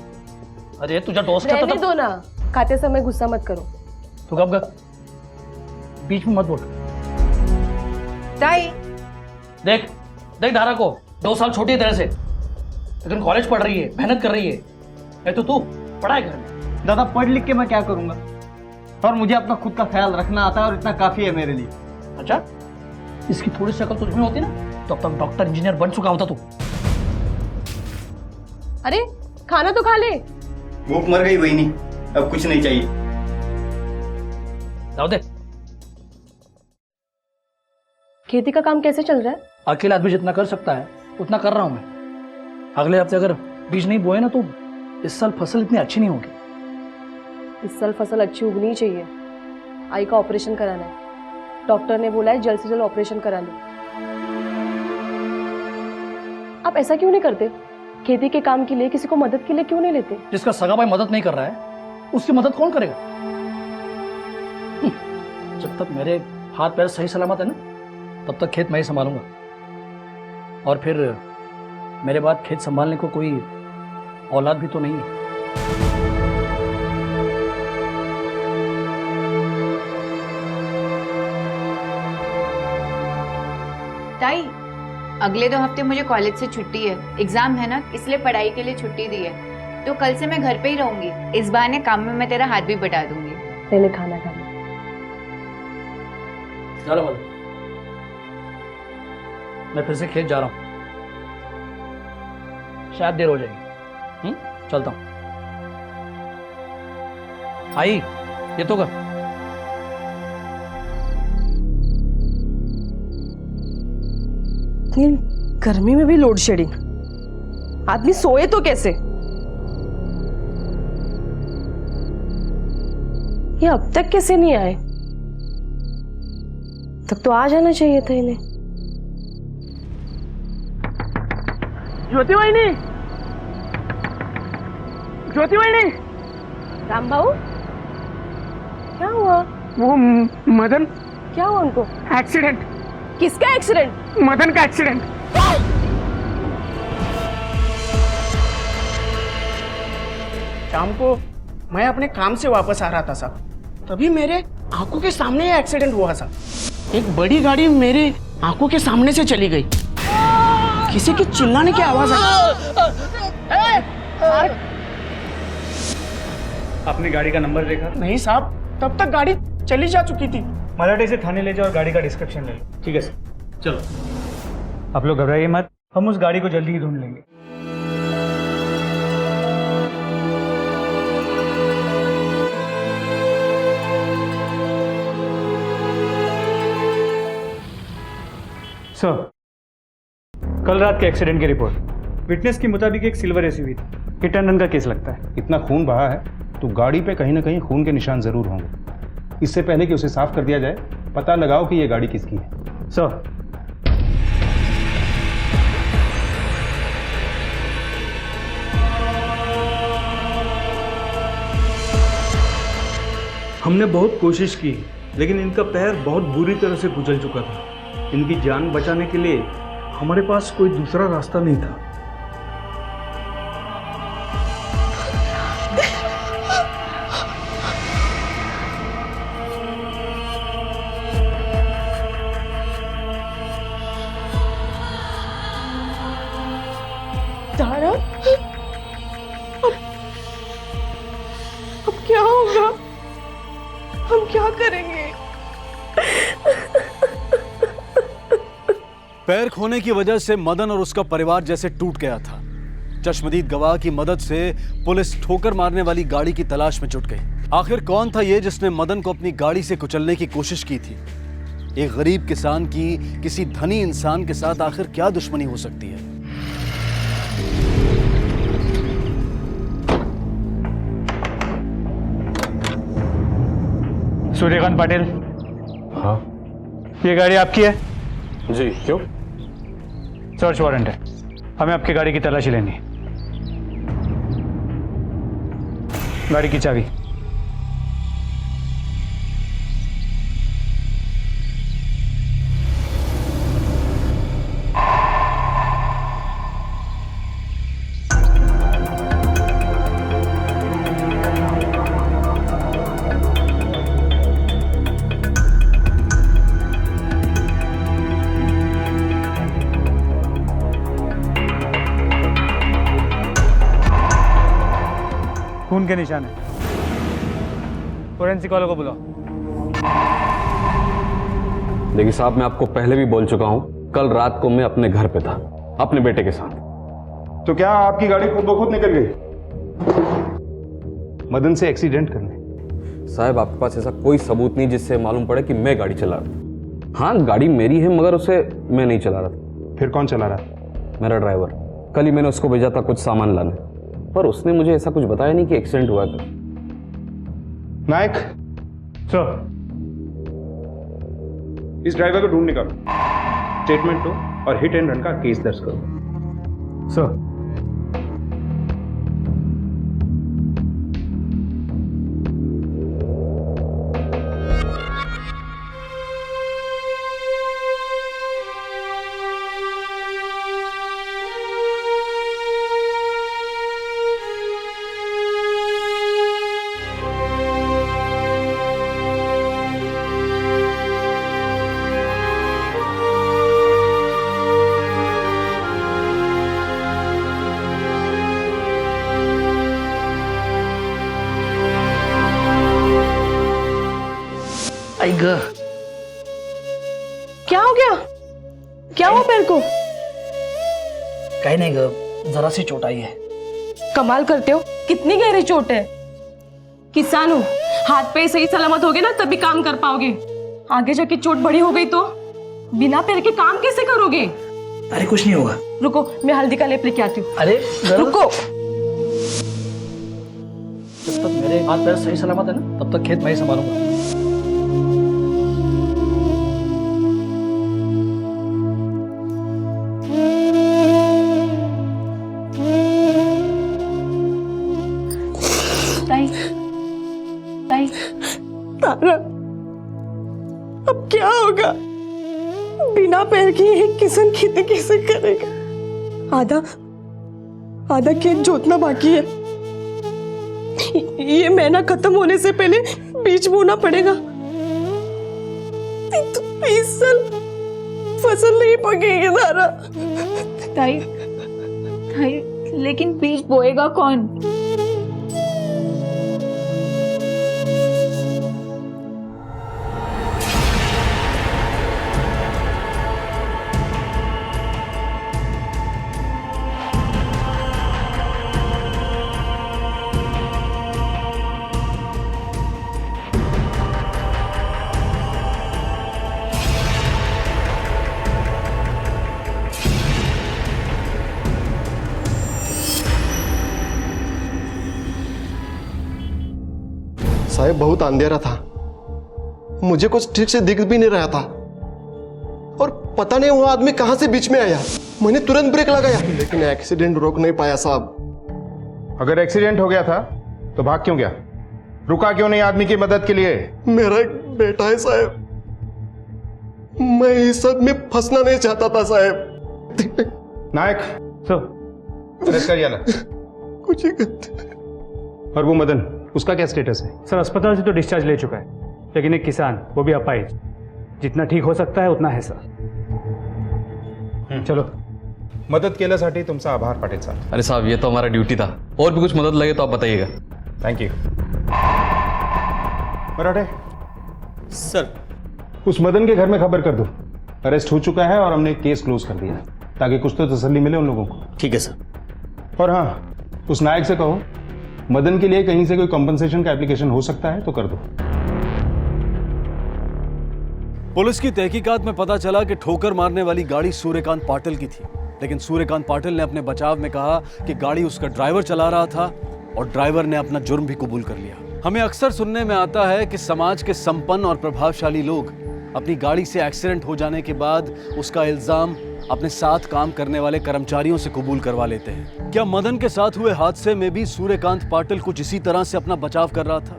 अरे तुझा दोस्त का रहने दो ना, खाते समय गुस्सा मत करो। तू गप गप, बीच में मत बोल। ताई, देख देख धारा को, 2 साल छोटी है तेरे से, लेकिन कॉलेज पढ़ रही है, मेहनत कर रही है। तो तू पढ़ाई कर। दादा, पढ़ लिख के मैं क्या करूंगा? और मुझे अपना खुद का ख्याल रखना आता है और इतना काफी है मेरे लिए। अच्छा, इसकी थोड़ी सी अकल तुझमें होती ना तो अब तक डॉक्टर इंजीनियर बन चुका होता तू। अरे खाना तो खा ले। भूख मर गई, वही नहीं, अब कुछ नहीं चाहिए। जाओ दे। खेती का काम कैसे चल रहा है? अकेला आदमी जितना कर सकता है उतना कर रहा हूं मैं। अगले हफ्ते अगर बीज नहीं बोए ना तो इस साल फसल इतनी अच्छी नहीं होगी। इस साल फसल अच्छी उगनी चाहिए। आई का ऑपरेशन कराना है, डॉक्टर ने बोला है जल्द से जल्द ऑपरेशन करा लो। आप ऐसा क्यों नहीं करते? खेती के काम के लिए किसी को मदद के लिए क्यों नहीं लेते? जिसका सगा भाई मदद नहीं कर रहा है उसकी मदद कौन करेगा? जब तक मेरे हाथ पैर सही सलामत है ना तब तक खेत मैं ही संभालूंगा। और फिर मेरे बाद खेत संभालने को कोई औलाद भी तो नहीं है। ताई, अगले 2 हफ्ते मुझे कॉलेज से छुट्टी है, एग्जाम है ना, इसलिए पढ़ाई के लिए छुट्टी दी है। तो कल से मैं घर पे ही रहूंगी। इस बहाने काम में मैं तेरा हाथ भी बटा दूंगी। पहले खाना खाना। चलो बोलो, मैं फिर से खेत जा रहा हूँ, शायद देर हो जाएगी। चलता हूँ। आई ये तो कर। इतनी गर्मी में भी लोड शेडिंग, आदमी सोए तो कैसे? ये अब तक कैसे नहीं आए? तब तो आ जाना चाहिए था इन्हें। ज्योति वाहिनी, ज्योति वाहिनी। राम भाऊ, क्या हुआ? वो मदन। क्या हुआ उनको? एक्सीडेंट। किसका एक्सीडेंट? मदन का एक्सीडेंट। शाम को मैं अपने काम से वापस आ रहा था साहब, तभी मेरे आंखों के सामने ये एक्सीडेंट हुआ साहब। एक बड़ी गाड़ी मेरे आंखों के सामने से चली गई। किसी की चिल्लाने की आवाज आई। आपने गाड़ी का नंबर देखा? नहीं साहब, तब तक गाड़ी चली जा चुकी थी। मलाटे से थाने ले जाओ और गाड़ी का डिस्क्रिप्शन ले लो। ठीक है सर, चलो। आप लोग घबराइए मत, हम उस गाड़ी को जल्दी ही ढूंढ लेंगे। सर, कल रात के एक्सीडेंट की रिपोर्ट। विटनेस के मुताबिक एक सिल्वर एसयूवी थी। हिट एंड रन का केस लगता है। इतना खून बहा है तो गाड़ी पे कहीं ना कहीं खून के निशान जरूर होंगे। इससे पहले कि उसे साफ कर दिया जाए, पता लगाओ कि यह गाड़ी किसकी है। सर, हमने बहुत कोशिश की, लेकिन इनका पैर बहुत बुरी तरह से कुचल चुका था। इनकी जान बचाने के लिए हमारे पास कोई दूसरा रास्ता नहीं था। तारा, अब क्या होगा? हम क्या करेंगे? पैर खोने की वजह से मदन और उसका परिवार जैसे टूट गया था। चश्मदीद गवाह की मदद से पुलिस ठोकर मारने वाली गाड़ी की तलाश में जुट गई। आखिर कौन था ये जिसने मदन को अपनी गाड़ी से कुचलने की कोशिश की थी? एक गरीब किसान की किसी धनी इंसान के साथ आखिर क्या दुश्मनी हो सकती है? सूर्यकांत पाटिल। हाँ, ये गाड़ी आपकी है? जी, क्यों? सर्च वारंट है, हमें आपकी गाड़ी की तलाशी लेनी है। गाड़ी की चाबी। खून के निशान है। फोरेंसिक वालों को बुलाओ। देखिए साहब, मैं आपको पहले भी बोल चुका हूं, कल रात को मैं अपने घर पे था अपने बेटे के साथ। तो क्या आपकी गाड़ी खुद ब खुद निकल गई मदन से एक्सीडेंट करने? साहब, आपके पास ऐसा कोई सबूत नहीं जिससे मालूम पड़े कि मैं गाड़ी चला रहा था। हाँ, गाड़ी मेरी है, मगर उसे मैं नहीं चला रहा था। फिर कौन चला रहा था? मेरा ड्राइवर। कल ही मैंने उसको भेजा था कुछ सामान लाने, पर उसने मुझे ऐसा कुछ बताया नहीं कि एक्सीडेंट हुआ था। नायक सर, इस ड्राइवर को ढूंढ निकालो, स्टेटमेंट लो और हिट एंड रन का केस दर्ज करो। सर, ग। क्या हो गया? क्या हुआ पैर को? कहीं नहीं ग, जरा सी चोट आई है। कमाल करते हो, कितनी गहरी चोट है? किसान हो, हाथ पे सही सलामत होगे ना तभी काम कर पाओगे। आगे जाके चोट बड़ी हो गई तो बिना पैर के काम कैसे करोगे? अरे कुछ नहीं होगा। रुको, मैं हल्दी का लेप लेके आती हूँ। अरे रुको। जब तक मेरे हाथ पैर सही सलामत है ना, तब तक खेत मैं ही संभालूंगा। तारा, अब क्या होगा? बिना पैर की एक किसान खेती कैसे करेगा? आधा खेत जोतना बाकी है। ये महीना खत्म होने से पहले बीज बोना पड़ेगा। तो 20 साल फसल नहीं पकेगी तारा। ताई, लेकिन बीज बोएगा कौन? साहब बहुत अंधेरा था, मुझे कुछ ठीक से दिख भी नहीं रहा था और पता नहीं वो आदमी कहां से बीच में आया। मैंने तुरंत ब्रेक लगाया लेकिन एक्सीडेंट रोक नहीं पाया साहब। अगर एक्सीडेंट हो गया था तो भाग क्यों गया? रुका क्यों नहीं आदमी की मदद के लिए? मेरा एक बेटा है साहब, मैं इस सब में फंसना नहीं चाहता था साहब। नायक अरेस्ट करिए ना। कुछ और वो मदन, उसका क्या स्टेटस है? सर अस्पताल से तो डिस्चार्ज ले चुका है, लेकिन एक किसान, वो भी अपाहिज, जितना ठीक हो सकता है उतना है सर। चलो। मदत केल्यासाठी तुमचा आभार पाटील साहब। अरे साहब, ये तो हमारा ड्यूटी था। और भी कुछ मदद लगे तो आप बताइएगा। Thank you. मराठे सर, उस मदन के घर में खबर कर दो, अरेस्ट हो चुका है और हमने केस क्लोज कर दिया, ताकि कुछ तो तसल्ली मिले उन लोगों को। ठीक है सर। और हाँ, उस नायक से कहो मदन के लिए कहीं से कोई कंपनसेशन का एप्लीकेशन हो सकता है तो कर दो। पुलिस की तहकीकात में पता चला कि ठोकर मारने वाली गाड़ी सूर्यकांत पाटिल की थी, लेकिन सूर्यकांत पाटिल ने अपने बचाव में कहा कि गाड़ी उसका ड्राइवर चला रहा था और ड्राइवर ने अपना जुर्म भी कबूल कर लिया। हमें अक्सर सुनने में आता है कि समाज के संपन्न और प्रभावशाली लोग अपनी गाड़ी से एक्सीडेंट हो जाने के बाद उसका इल्जाम अपने साथ काम करने वाले कर्मचारियों से कबूल करवा लेते हैं। क्या मदन के साथ हुए हादसे में भी सूर्यकांत पाटिल कुछ इसी तरह से अपना बचाव कर रहा था?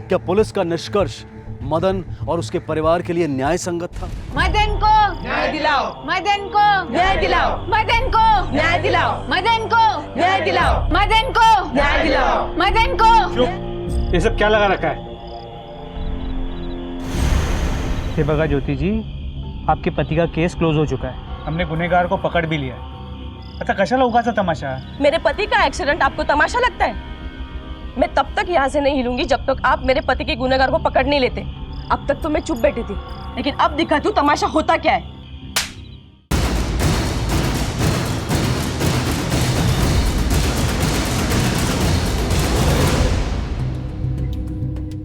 क्या पुलिस का निष्कर्ष मदन और उसके परिवार के लिए न्याय संगत था? मदन को न्याय दिलाओ, मदन को न्याय दिलाओ, मदन को न्याय दिलाओ, मदन को न्याय दिलाओ, मदन को न्याय दिलाओ, मदन को। ये सब क्या लगा रखा है? ये बघा ज्योति जी, आपके पति का केस क्लोज हो चुका है, हमने गुनहगार को पकड़ भी लिया है। अच्छा, कशाला उगाचा तमाशा? मेरे पति का एक्सीडेंट आपको तमाशा लगता है? मैं तब तक यहाँ से नहीं हिलूंगी जब तक आप मेरे पति के गुनहगार को पकड़ नहीं लेते। अब तक तो मैं चुप बैठी थी, लेकिन अब दिखाती हूँ तमाशा होता क्या है।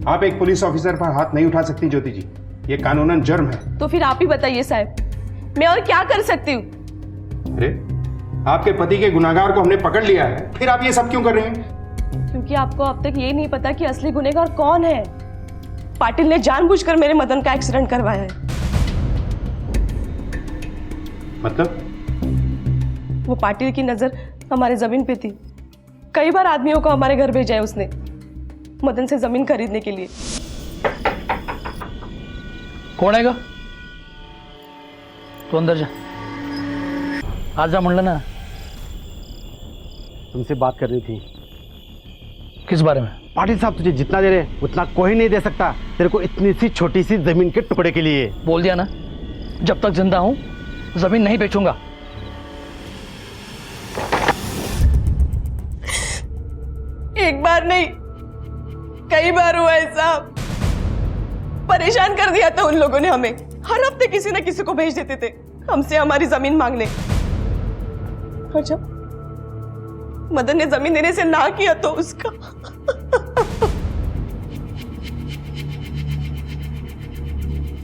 आप एक पुलिस ऑफिसर पर हाथ नहीं उठा सकती ज्योति जी, ये कानूनन जुर्म है। तो फिर आप ही बताइए साहब, मैं और क्या कर सकती हूँ? अरे, आपके पति के गुनाहगार को हमने पकड़ लिया है, फिर आप ये सब क्यों कर रहे हैं? क्योंकि आपको अब तक ये नहीं पता कि असली गुनहगार कौन है। पाटिल ने जानबूझकर मेरे मदन का एक्सीडेंट करवाया है। मतलब? वो पाटिल की नजर हमारे जमीन पे थी। कई बार आदमियों को हमारे घर भेजा है उसने, मदन से जमीन खरीदने के लिए। कौन आएगा? तू अंदर जा। आज जा म्हणलं ना। तुमसे बात करनी थी। किस बारे में? पाटिल साहब, तुझे जितना दे रहे उतना कोई नहीं दे सकता तेरे को इतनी सी छोटी सी जमीन के टुकड़े के लिए। बोल दिया ना, जब तक जिंदा हूं जमीन नहीं बेचूंगा। एक बार नहीं, कई बार हुआ है साहब। परेशान कर दिया था उन लोगों ने हमें। हर हफ्ते किसी न किसी को भेज देते थे हमसे हमारी जमीन मांगने। और जब मदन ने जमीन देने से ना किया तो उसका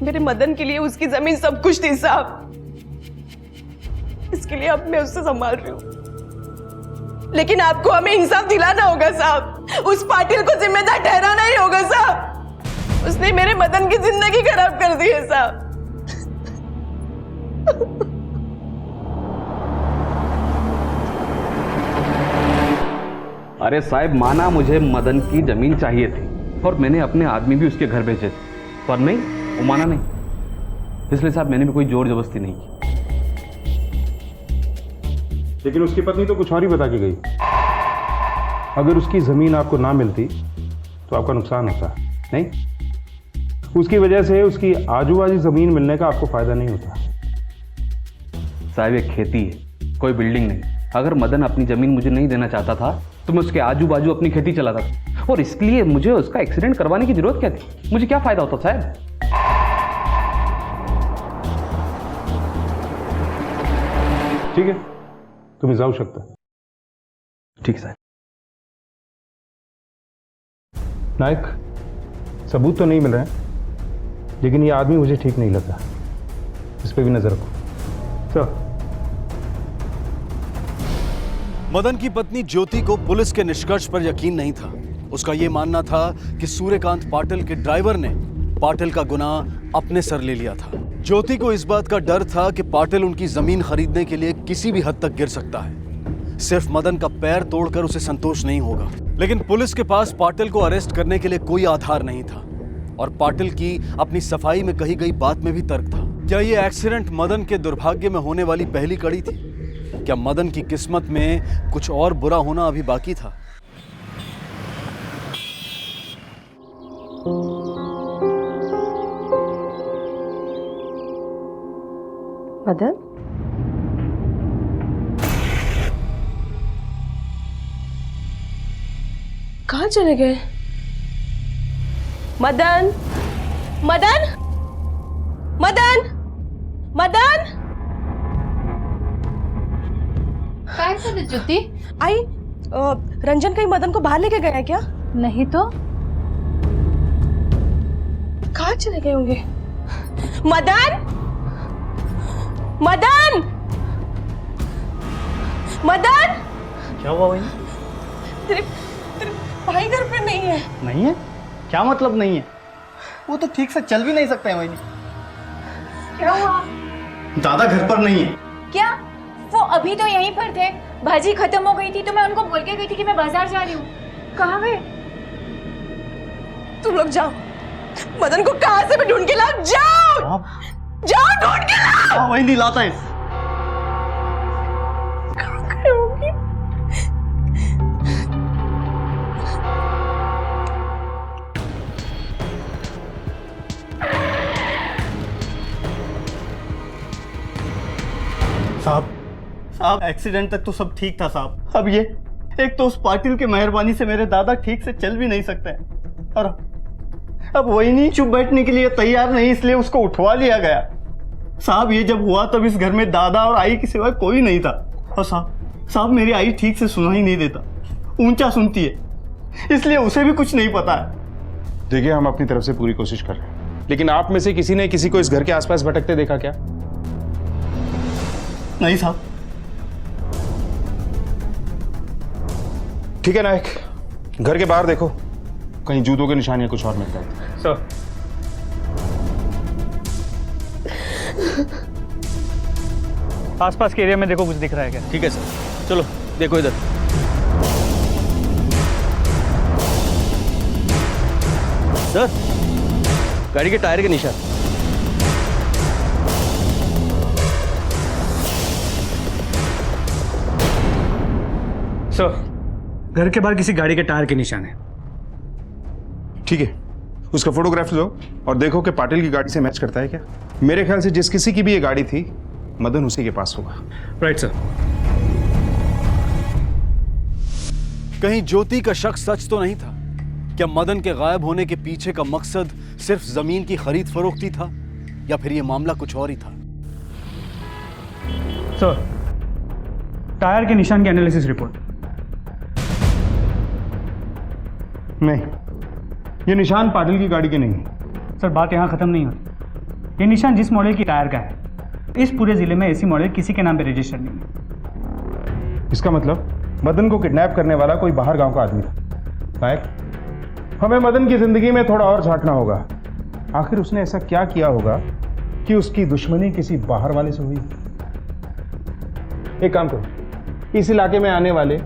मेरे मदन के लिए उसकी जमीन सब कुछ थी साहब। इसके लिए अब मैं उससे संभाल रही हूँ, लेकिन आपको हमें इंसाफ दिलाना होगा साहब। उस पाटिल को जिम्मेदार ठहराना ही होगा साहब। उसने मेरे मदन की जिंदगी खराब कर दी है साहब। अरे साहब, माना मुझे मदन की जमीन चाहिए थी और मैंने अपने आदमी भी उसके घर भेजे थे, पर नहीं, वो माना नहीं। इसलिए साहब मैंने भी कोई जोर जबरदस्ती नहीं की। लेकिन उसकी पत्नी तो कुछ और ही बता के गई। अगर उसकी जमीन आपको ना मिलती तो आपका नुकसान होता, नहीं? उसकी वजह से उसकी आजू बाजू जमीन मिलने का आपको फायदा नहीं होता। साहब ये खेती है, कोई बिल्डिंग नहीं। अगर मदन अपनी जमीन मुझे नहीं देना चाहता था तो मैं उसके आजू बाजू अपनी खेती चलाता था, और इसलिए मुझे उसका एक्सीडेंट करवाने की जरूरत क्या थी? मुझे क्या फायदा होता साहब? ठीक है, तुम्हें जाऊ शकता। ठीक साहब। नायक, सबूत तो नहीं मिल रहे हैं, लेकिन ये आदमी मुझे ठीक नहीं लग रहा। इस पे भी नजर रखो। चलो। मदन की पत्नी ज्योति को पुलिस के निष्कर्ष पर यकीन नहीं था। उसका यह मानना था कि सूर्यकांत पाटिल के ड्राइवर ने पाटिल का गुनाह अपने सर ले लिया था। ज्योति को इस बात का डर था कि पाटिल उनकी जमीन खरीदने के लिए किसी भी हद तक गिर सकता है। सिर्फ मदन का पैर तोड़कर उसे संतोष नहीं होगा। लेकिन पुलिस के पास पाटिल को अरेस्ट करने के लिए कोई आधार नहीं था, और पाटिल की अपनी सफाई में कही गई बात में भी तर्क था। क्या ये एक्सीडेंट मदन के दुर्भाग्य में होने वाली पहली कड़ी थी? क्या मदन की किस्मत में कुछ और बुरा होना अभी बाकी था? मदन, कहाँ चले गए? मदन, मदन, मदन, मदन। ज्योति आई, रंजन कहीं मदन को बाहर लेके गया है क्या? नहीं तो। कहाँ चले गए होंगे? मदन, मदन, मदन। क्या हुआ भाई? तेरे भाई घर पे नहीं है। नहीं है? क्या मतलब नहीं है? वो तो ठीक से चल भी नहीं सकते हैं भाई। क्या हुआ? दादा घर पर नहीं है। क्या? वो अभी तो यहीं पर थे। भाजी खत्म हो गई थी तो मैं उनको बोल के गई थी कि मैं बाजार जा रही हूँ। कहाँ गए? तुम लोग जाओ, मदन को कहाँ से भी ढूंढ के लाओ। जाओ, जाओ ढूंढ के लाओ। हाँ, वही नहीं लाता है। कहाँ गए होंगे? साहब एक्सीडेंट तक तो सब ठीक था साहब। अब ये एक तो उस पाटिल की मेहरबानी से मेरे दादा ठीक से चल भी नहीं सकते हैं, और अब वही नहीं चुप बैठने के लिए तैयार नहीं, इसलिए उसको उठवा लिया गया। साहब ये जब हुआ तब इस घर में दादा और आई के सिवाय कोई नहीं था। और साहब मेरी आई ठीक से सुना ही नहीं देता, ऊंचा सुनती है, इसलिए उसे भी कुछ नहीं पता है। देखिए, हम अपनी तरफ से पूरी कोशिश कर रहे हैं, लेकिन आप में से किसी ने किसी को इस घर के आसपास भटकते देखा क्या? नहीं साहब। ठीक है नायक, घर के बाहर देखो, कहीं जूतों के निशान या कुछ और मिलता है। सर। आसपास के एरिया में देखो कुछ दिख रहा है क्या? ठीक है सर, चलो देखो इधर। सर, गाड़ी के टायर के निशान। सर, घर के बाहर किसी गाड़ी के टायर के निशान है। ठीक है, उसका फोटोग्राफ लो और देखो कि पाटिल की गाड़ी से मैच करता है क्या। मेरे ख्याल से जिस किसी की भी ये गाड़ी थी, मदन उसी के पास होगा। Right sir. कहीं ज्योति का शक सच तो नहीं था? क्या मदन के गायब होने के पीछे का मकसद सिर्फ जमीन की खरीद फरोख्ती था या फिर यह मामला कुछ और ही था? सर, टायर के निशान की एनालिसिस रिपोर्ट। नहीं, ये निशान पाटिल की गाड़ी के नहीं है। सर, बात यहाँ ख़त्म नहीं होती। ये निशान जिस मॉडल की टायर का है, इस पूरे ज़िले में ऐसी मॉडल किसी के नाम पे रजिस्टर्ड नहीं है। इसका मतलब मदन को किडनैप करने वाला कोई बाहर गांव का आदमी था। नायक, हमें मदन की जिंदगी में थोड़ा और झांकना होगा। आखिर उसने ऐसा क्या किया होगा कि उसकी दुश्मनी किसी बाहर वाले से हुई? एक काम करो, इस इलाके में आने वाले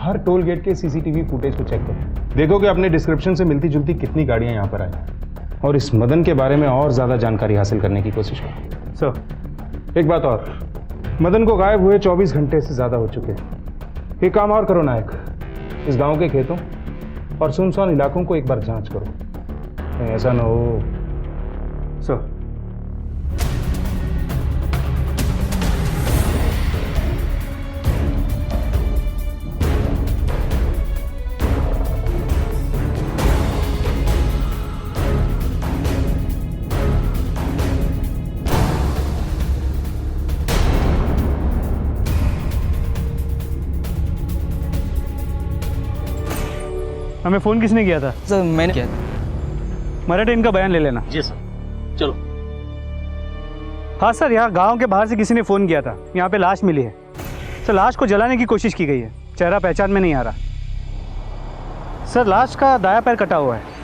हर टोल गेट के सीसीटीवी फुटेज को चेक करो। देखो कि अपने डिस्क्रिप्शन से मिलती जुलती कितनी गाड़ियां यहां पर आई और इस मदन के बारे में और ज्यादा जानकारी हासिल करने की कोशिश करो। सर, एक बात और, मदन को गायब हुए 24 घंटे से ज्यादा हो चुके हैं। एक काम और करो नायक, इस गांव के खेतों और सुनसान इलाकों को एक बार जांच करो, कहीं ऐसा ना हो। सर, हमें फ़ोन किसने किया था? सर, मैंने किया था। मराठे, इनका बयान ले लेना। जी सर, चलो। हाँ सर, यहाँ गांव के बाहर से किसी ने फ़ोन किया था, यहाँ पे लाश मिली है। सर, लाश को जलाने की कोशिश की गई है, चेहरा पहचान में नहीं आ रहा। सर, लाश का दायां पैर कटा हुआ है।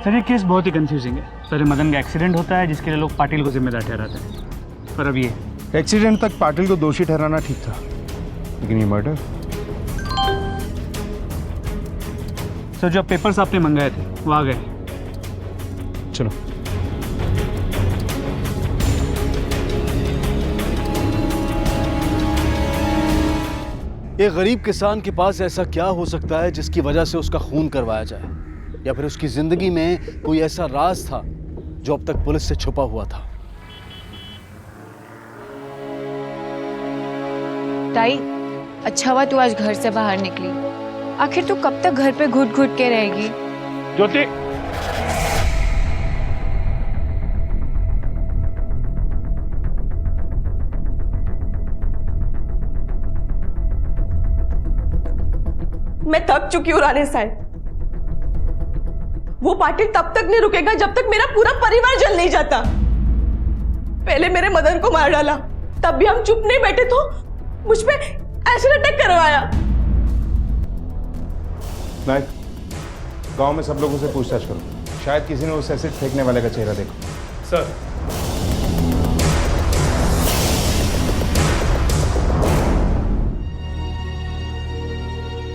सर, ये केस बहुत ही कंफ्यूजिंग है। पहले मदन का एक्सीडेंट होता है जिसके लिए लोग पाटिल को जिम्मेदार ठहराते हैं, पर अब ये एक्सीडेंट तक पाटिल को दोषी ठहराना ठीक था, लेकिन ये मर्डर। सर, जो पेपर्स आपने मंगाए थे वो आ गए। चलो। एक गरीब किसान के पास ऐसा क्या हो सकता है जिसकी वजह से उसका खून करवाया जाए, या फिर उसकी जिंदगी में कोई ऐसा राज था जो अब तक पुलिस से छुपा हुआ था? ताई, अच्छा हुआ तू आज घर से बाहर निकली। आखिर तू कब तक घर पे घुट घुट के रहेगी? ज्योति, मैं थक चुकी हूँ राणे साहब। वो पाटिल तब तक नहीं रुकेगा जब तक मेरा पूरा परिवार जल नहीं जाता। पहले मेरे मदन को मार डाला, तब भी हम चुप नहीं बैठे तो मुझ पे एसिड अटैक करवाया। नायक, गांव में सब लोगों से पूछताछ करो, शायद किसी ने उस एसिड फेंकने वाले का चेहरा देखा। सर,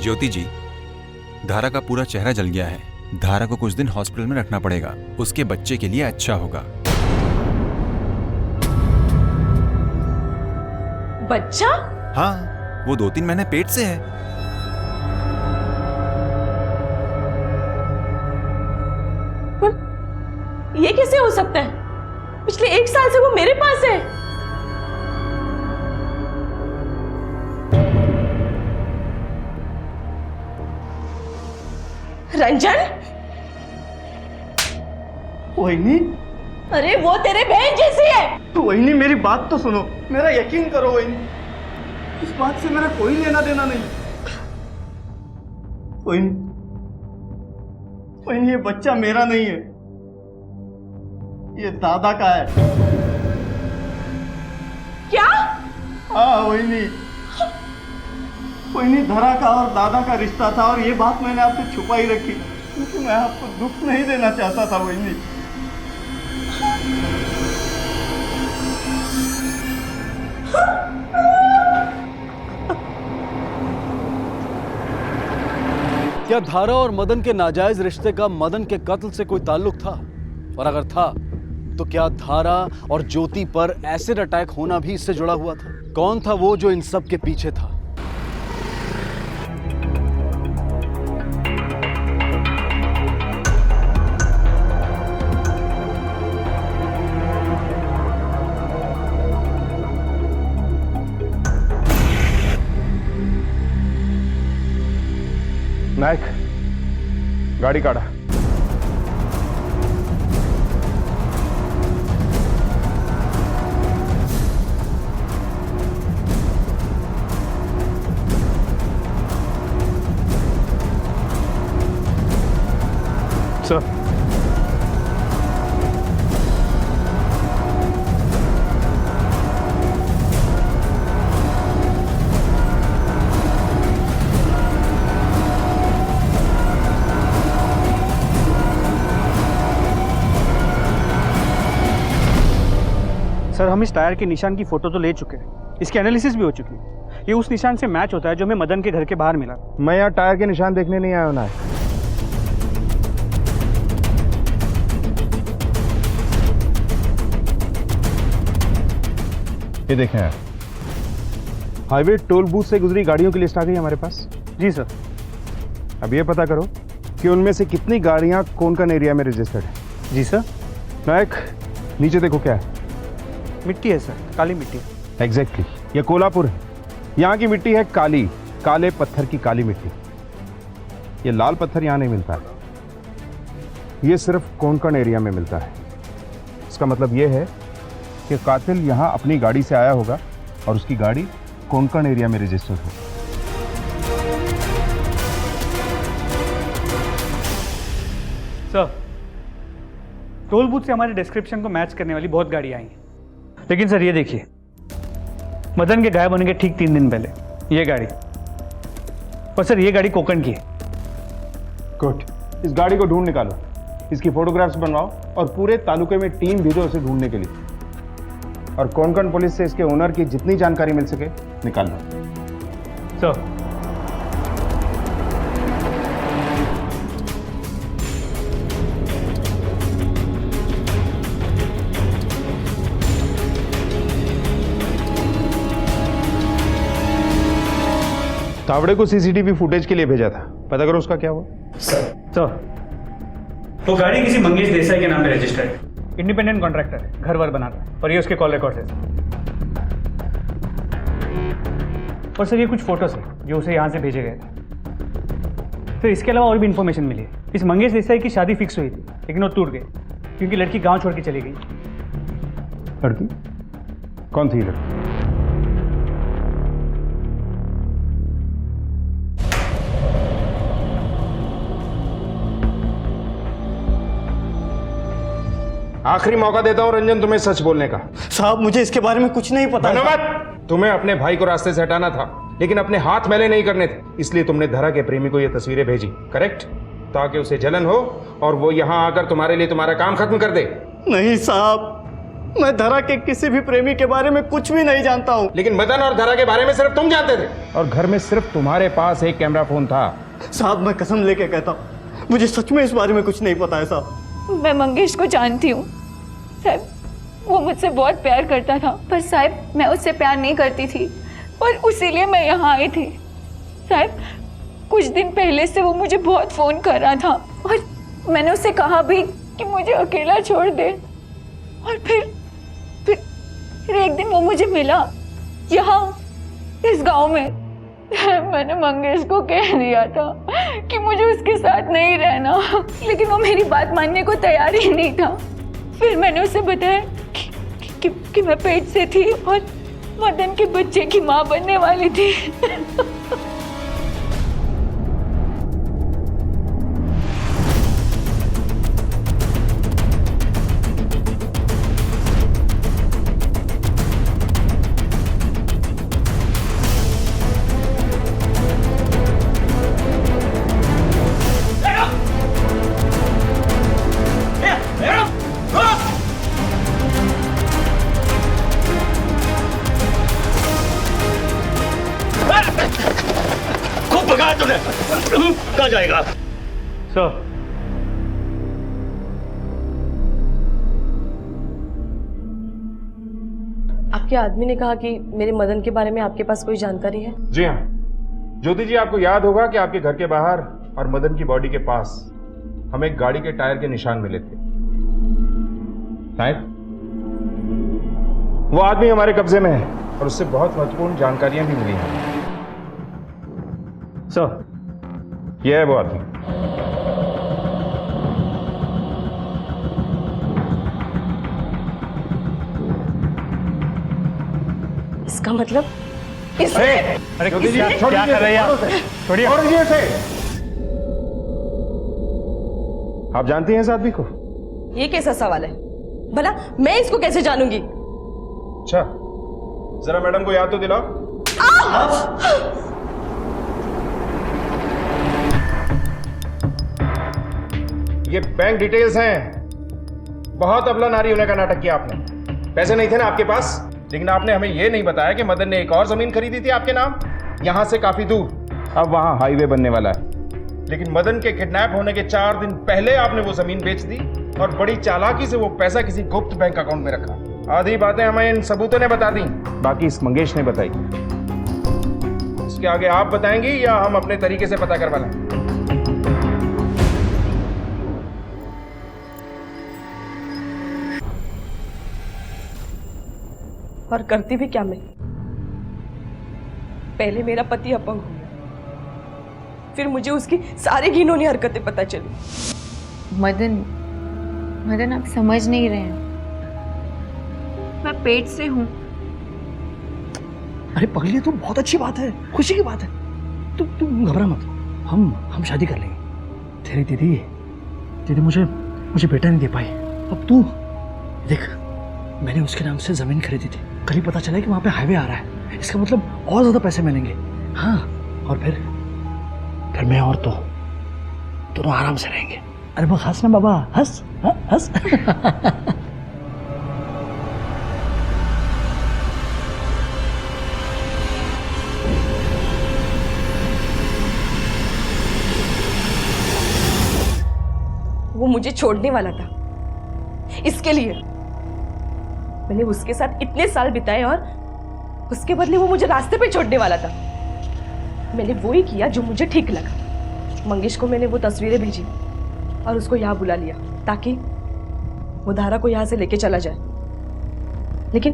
ज्योति जी, धारा का पूरा चेहरा जल गया है। धारा को कुछ दिन हॉस्पिटल में रखना पड़ेगा, उसके बच्चे के लिए अच्छा होगा। बच्चा? हाँ, वो 2-3 महीने पेट से है। पर ये कैसे हो सकता है? पिछले 1 साल से वो मेरे पास है। रंजन? वहीनी? अरे वो तेरे बहन जैसी है। वहीनी, मेरी बात तो सुनो, मेरा यकीन करो वहीनी, इस बात से मेरा कोई लेना देना नहीं। वहीनी, वहीनी, ये बच्चा मेरा नहीं है, ये दादा का है। क्या? हाँ वहीनी, वहीनी, धरा का और दादा का रिश्ता था और ये बात मैंने आपसे छुपाई रखी क्योंकि मैं आपको दुख नहीं देना चाहता था वहीनी। क्या धारा और मदन के नाजायज रिश्ते का मदन के कत्ल से कोई ताल्लुक था? और अगर था तो क्या धारा और ज्योति पर एसिड अटैक होना भी इससे जुड़ा हुआ था? कौन था वो जो इन सब के पीछे था? नायक, गाड़ी काढ़ा। सर, सर हम इस टायर के निशान की फोटो तो ले चुके हैं, इसकी एनालिसिस भी हो चुकी है। ये उस निशान से मैच होता है जो हमें मदन के घर के बाहर मिला। मैं यहाँ टायर के निशान देखने नहीं आया हूं नायक। ये देखें यार, हाईवे टोल बूथ से गुजरी गाड़ियों की लिस्ट आ गई हमारे पास। जी सर। अब ये पता करो कि उनमें से कितनी गाड़ियां कोंकण एरिया में रजिस्टर्ड है। जी सर। नायक, नीचे देखो क्या है। मिट्टी है सर, काली मिट्टी। एग्जैक्टली, ये कोल्हापुर है। यहाँ की मिट्टी है काली, काले पत्थर की काली मिट्टी। ये लाल पत्थर यहाँ नहीं मिलता है, ये सिर्फ कोंकण एरिया में मिलता है। इसका मतलब ये है कि कातिल यहाँ अपनी गाड़ी से आया होगा और उसकी गाड़ी कोंकण एरिया में रजिस्टर्ड हो। सर, टोल बूथ से हमारे डिस्क्रिप्शन को मैच करने वाली बहुत गाड़ियाँ आई हैं, लेकिन सर ये देखिए, मदन के गायब होने के ठीक 3 दिन पहले ये गाड़ी, और सर ये गाड़ी कोंकण की है। गुड, इस गाड़ी को ढूंढ निकालो, इसकी फोटोग्राफ्स बनवाओ और पूरे तालुके में टीम भेजो उसे ढूंढने के लिए। और कोंकण पुलिस से इसके ओनर की जितनी जानकारी मिल सके निकाल लो। सर, तावड़े को सीसीटीवी फुटेज के लिए भेजा था, पता करो उसका क्या हुआ। सर, तो गाड़ी किसी मंगेश देसाई के नाम पे रजिस्टर्ड है, इंडिपेंडेंट कॉन्ट्रैक्टर है, घर वर बनाता है, और ये उसके कॉल रिकॉर्ड है। और सर ये कुछ फोटोज है जो उसे यहाँ से भेजे गए थे। फिर इसके अलावा और भी इन्फॉर्मेशन मिली है। इस मंगेश देसाई की शादी फिक्स हुई थी, लेकिन वो टूट गई क्योंकि लड़की गांव छोड़ के चली गई। लड़की कौन थी लड़की? आखिरी मौका देता हूं रंजन तुम्हें सच बोलने का। साहब मुझे इसके बारे में कुछ नहीं पता। धन्यवाद। तुम्हें अपने भाई को रास्ते से हटाना था, लेकिन अपने हाथ मैले नहीं करने थे, इसलिए तुमने धरा के प्रेमी को ये तस्वीरें भेजी, करेक्ट? ताकि उसे जलन हो और वो यहाँ आकर तुम्हारे लिए तुम्हारा काम खत्म कर दे। नहीं साहब, मैं धरा के किसी भी प्रेमी के बारे में कुछ भी नहीं जानता हूँ। लेकिन मदन और धरा के बारे में सिर्फ तुम जानते थे, और घर में सिर्फ तुम्हारे पास एक कैमरा फोन था। साहब मैं कसम लेके कहता हूँ, मुझे सच में इस बारे में कुछ नहीं पता है साहब। मैं मंगेश को जानती हूँ साहब, वो मुझसे बहुत प्यार करता था, पर साहब मैं उससे प्यार नहीं करती थी और उसीलिए मैं यहाँ आई थी। साहब कुछ दिन पहले से वो मुझे बहुत फ़ोन कर रहा था और मैंने उससे कहा भी कि मुझे अकेला छोड़ दे, और फिर एक दिन वो मुझे मिला यहाँ इस गांव में। मैंने मंगेश को कह दिया था कि मुझे उसके साथ नहीं रहना, लेकिन वो मेरी बात मानने को तैयार ही नहीं था। फिर मैंने उसे बताया कि मैं पेट से थी और मदन के बच्चे की माँ बनने वाली थी। कहाँ जाएगा? सर, आपके आदमी ने कहा कि मेरे मदन के बारे में आपके पास कोई जानकारी है? जी हाँ ज्योति जी, आपको याद होगा कि आपके घर के बाहर और मदन की बॉडी के पास हमें गाड़ी के टायर के निशान मिले थे। नायक, वो आदमी हमारे कब्जे में है और उससे बहुत महत्वपूर्ण जानकारियां भी मिली हैं। सर, ये है वो आदमी। इसका मतलब अरे छोड़ दीजिए, क्या कर रहे हैं आप? छोड़िए। छोड़ दीजिए इसे। आप जानती हैं इस आदमी को? ये कैसा सवाल है भला? मैं इसको कैसे जानूंगी? अच्छा, जरा मैडम को याद तो दिलाओ। ये बैंक डिटेल्स हैं। बहुत अबला नारी होने का नाटक किया आपने। पैसे नहीं थे ना आपके पास, लेकिन आपने हमें यह नहीं बताया कि मदन ने एक और जमीन खरीदी थी आपके नाम, यहां से काफी दूर। अब वहां हाईवे बनने वाला है, लेकिन मदन के किडनैप होने के 4 दिन पहले आपने वो जमीन बेच दी और बड़ी चालाकी से वो पैसा किसी गुप्त बैंक अकाउंट में रखा। आधी बातें हमें इन सबूतों ने बता दी, बाकी इस मंगेश ने बताई। इसके आगे आप बताएंगी या हम अपने तरीके से पता करवा लें? और करती भी क्या मैं? पहले मेरा पति अपंग हो गया, फिर मुझे उसकी सारी घिनौनी हरकतें पता चली। मदन आप समझ नहीं रहे हैं, मैं पेट से हूँ। अरे पगली, तो बहुत अच्छी बात है, खुशी की बात है। तुम घबरा मत, हम शादी कर लेंगे। तेरी दीदी मुझे बेटा नहीं दे पाई। अब तू देख, मैंने उसके नाम से जमीन खरीदी थी, कल ही पता चला कि वहां पे हाईवे आ रहा है। इसका मतलब और ज्यादा पैसे मिलेंगे। हाँ, और फिर मैं और तो दोनों आराम से रहेंगे। अरे वो हंस ना बाबा, हंस। हाँ, हंस। वो मुझे छोड़ने वाला था, इसके लिए मैंने उसके साथ इतने साल बिताए और उसके बदले वो मुझे रास्ते पे छोड़ने वाला था। मैंने वो ही किया जो मुझे ठीक लगा। मंगेश को मैंने वो तस्वीरें भेजी और उसको यहाँ बुला लिया ताकि वो धारा को यहाँ से लेके चला जाए, लेकिन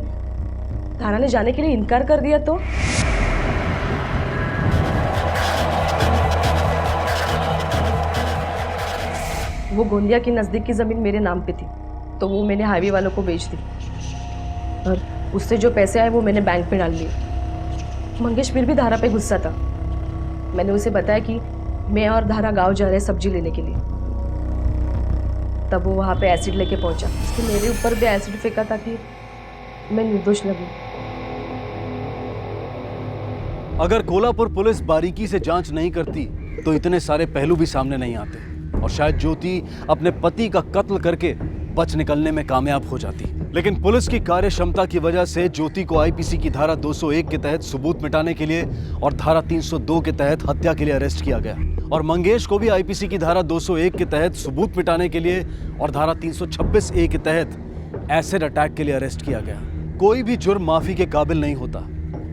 धारा ने जाने के लिए इनकार कर दिया। तो वो गोंदिया के नजदीक की जमीन मेरे नाम पे थी, तो वो मैंने हाईवे वालों को बेच दी और उससे जो पैसे आए वो मैंने बैंक पे डाल लिए। मंगेश फिर भी धारा पे गुस्सा था। मैंने उसे बताया कि मैं और धारा गांव जा रहे सब्जी लेने के लिए। तब वो वहां पे एसिड लेके पहुंचा। उसने मेरे ऊपर भी एसिड फेंका ताकि मैं निर्दोष लगूं। अगर कोल्हापुर पुलिस बारीकी से जांच नहीं करती तो इतने सारे पहलू भी सामने नहीं आते और शायद ज्योति अपने पति का कत्ल करके बच निकलने में कामयाब हो जाती। लेकिन पुलिस की कार्य क्षमता की वजह से ज्योति को आईपीसी की धारा 201 के तहत सबूत मिटाने के लिए और धारा 302 के तहत हत्या के लिए अरेस्ट किया गया और मंगेश को भी आईपीसी की धारा 201 के तहत सबूत मिटाने के लिए और धारा 326 ए के तहत एसिड अटैक के लिए अरेस्ट किया गया। कोई भी जुर्म माफी के काबिल नहीं होता,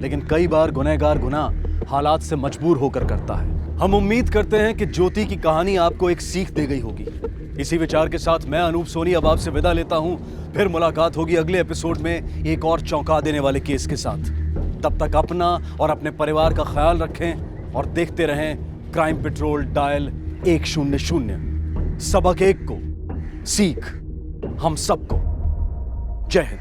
लेकिन कई बार गुनहगार गुनाह हालात से मजबूर होकर करता है। हम उम्मीद करते हैं कि ज्योति की कहानी आपको एक सीख दे गई होगी। इसी विचार के साथ मैं अनूप सोनी अब आपसे विदा लेता हूं। फिर मुलाकात होगी अगले एपिसोड में एक और चौंका देने वाले केस के साथ। तब तक अपना और अपने परिवार का ख्याल रखें और देखते रहें क्राइम पेट्रोल डायल 100। सबक एक को सीख हम सबको। जय हिंद।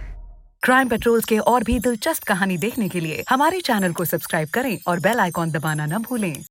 क्राइम पेट्रोल के और भी दिलचस्प कहानी देखने के लिए हमारे चैनल को सब्सक्राइब करें और बेल आइकॉन दबाना न भूलें।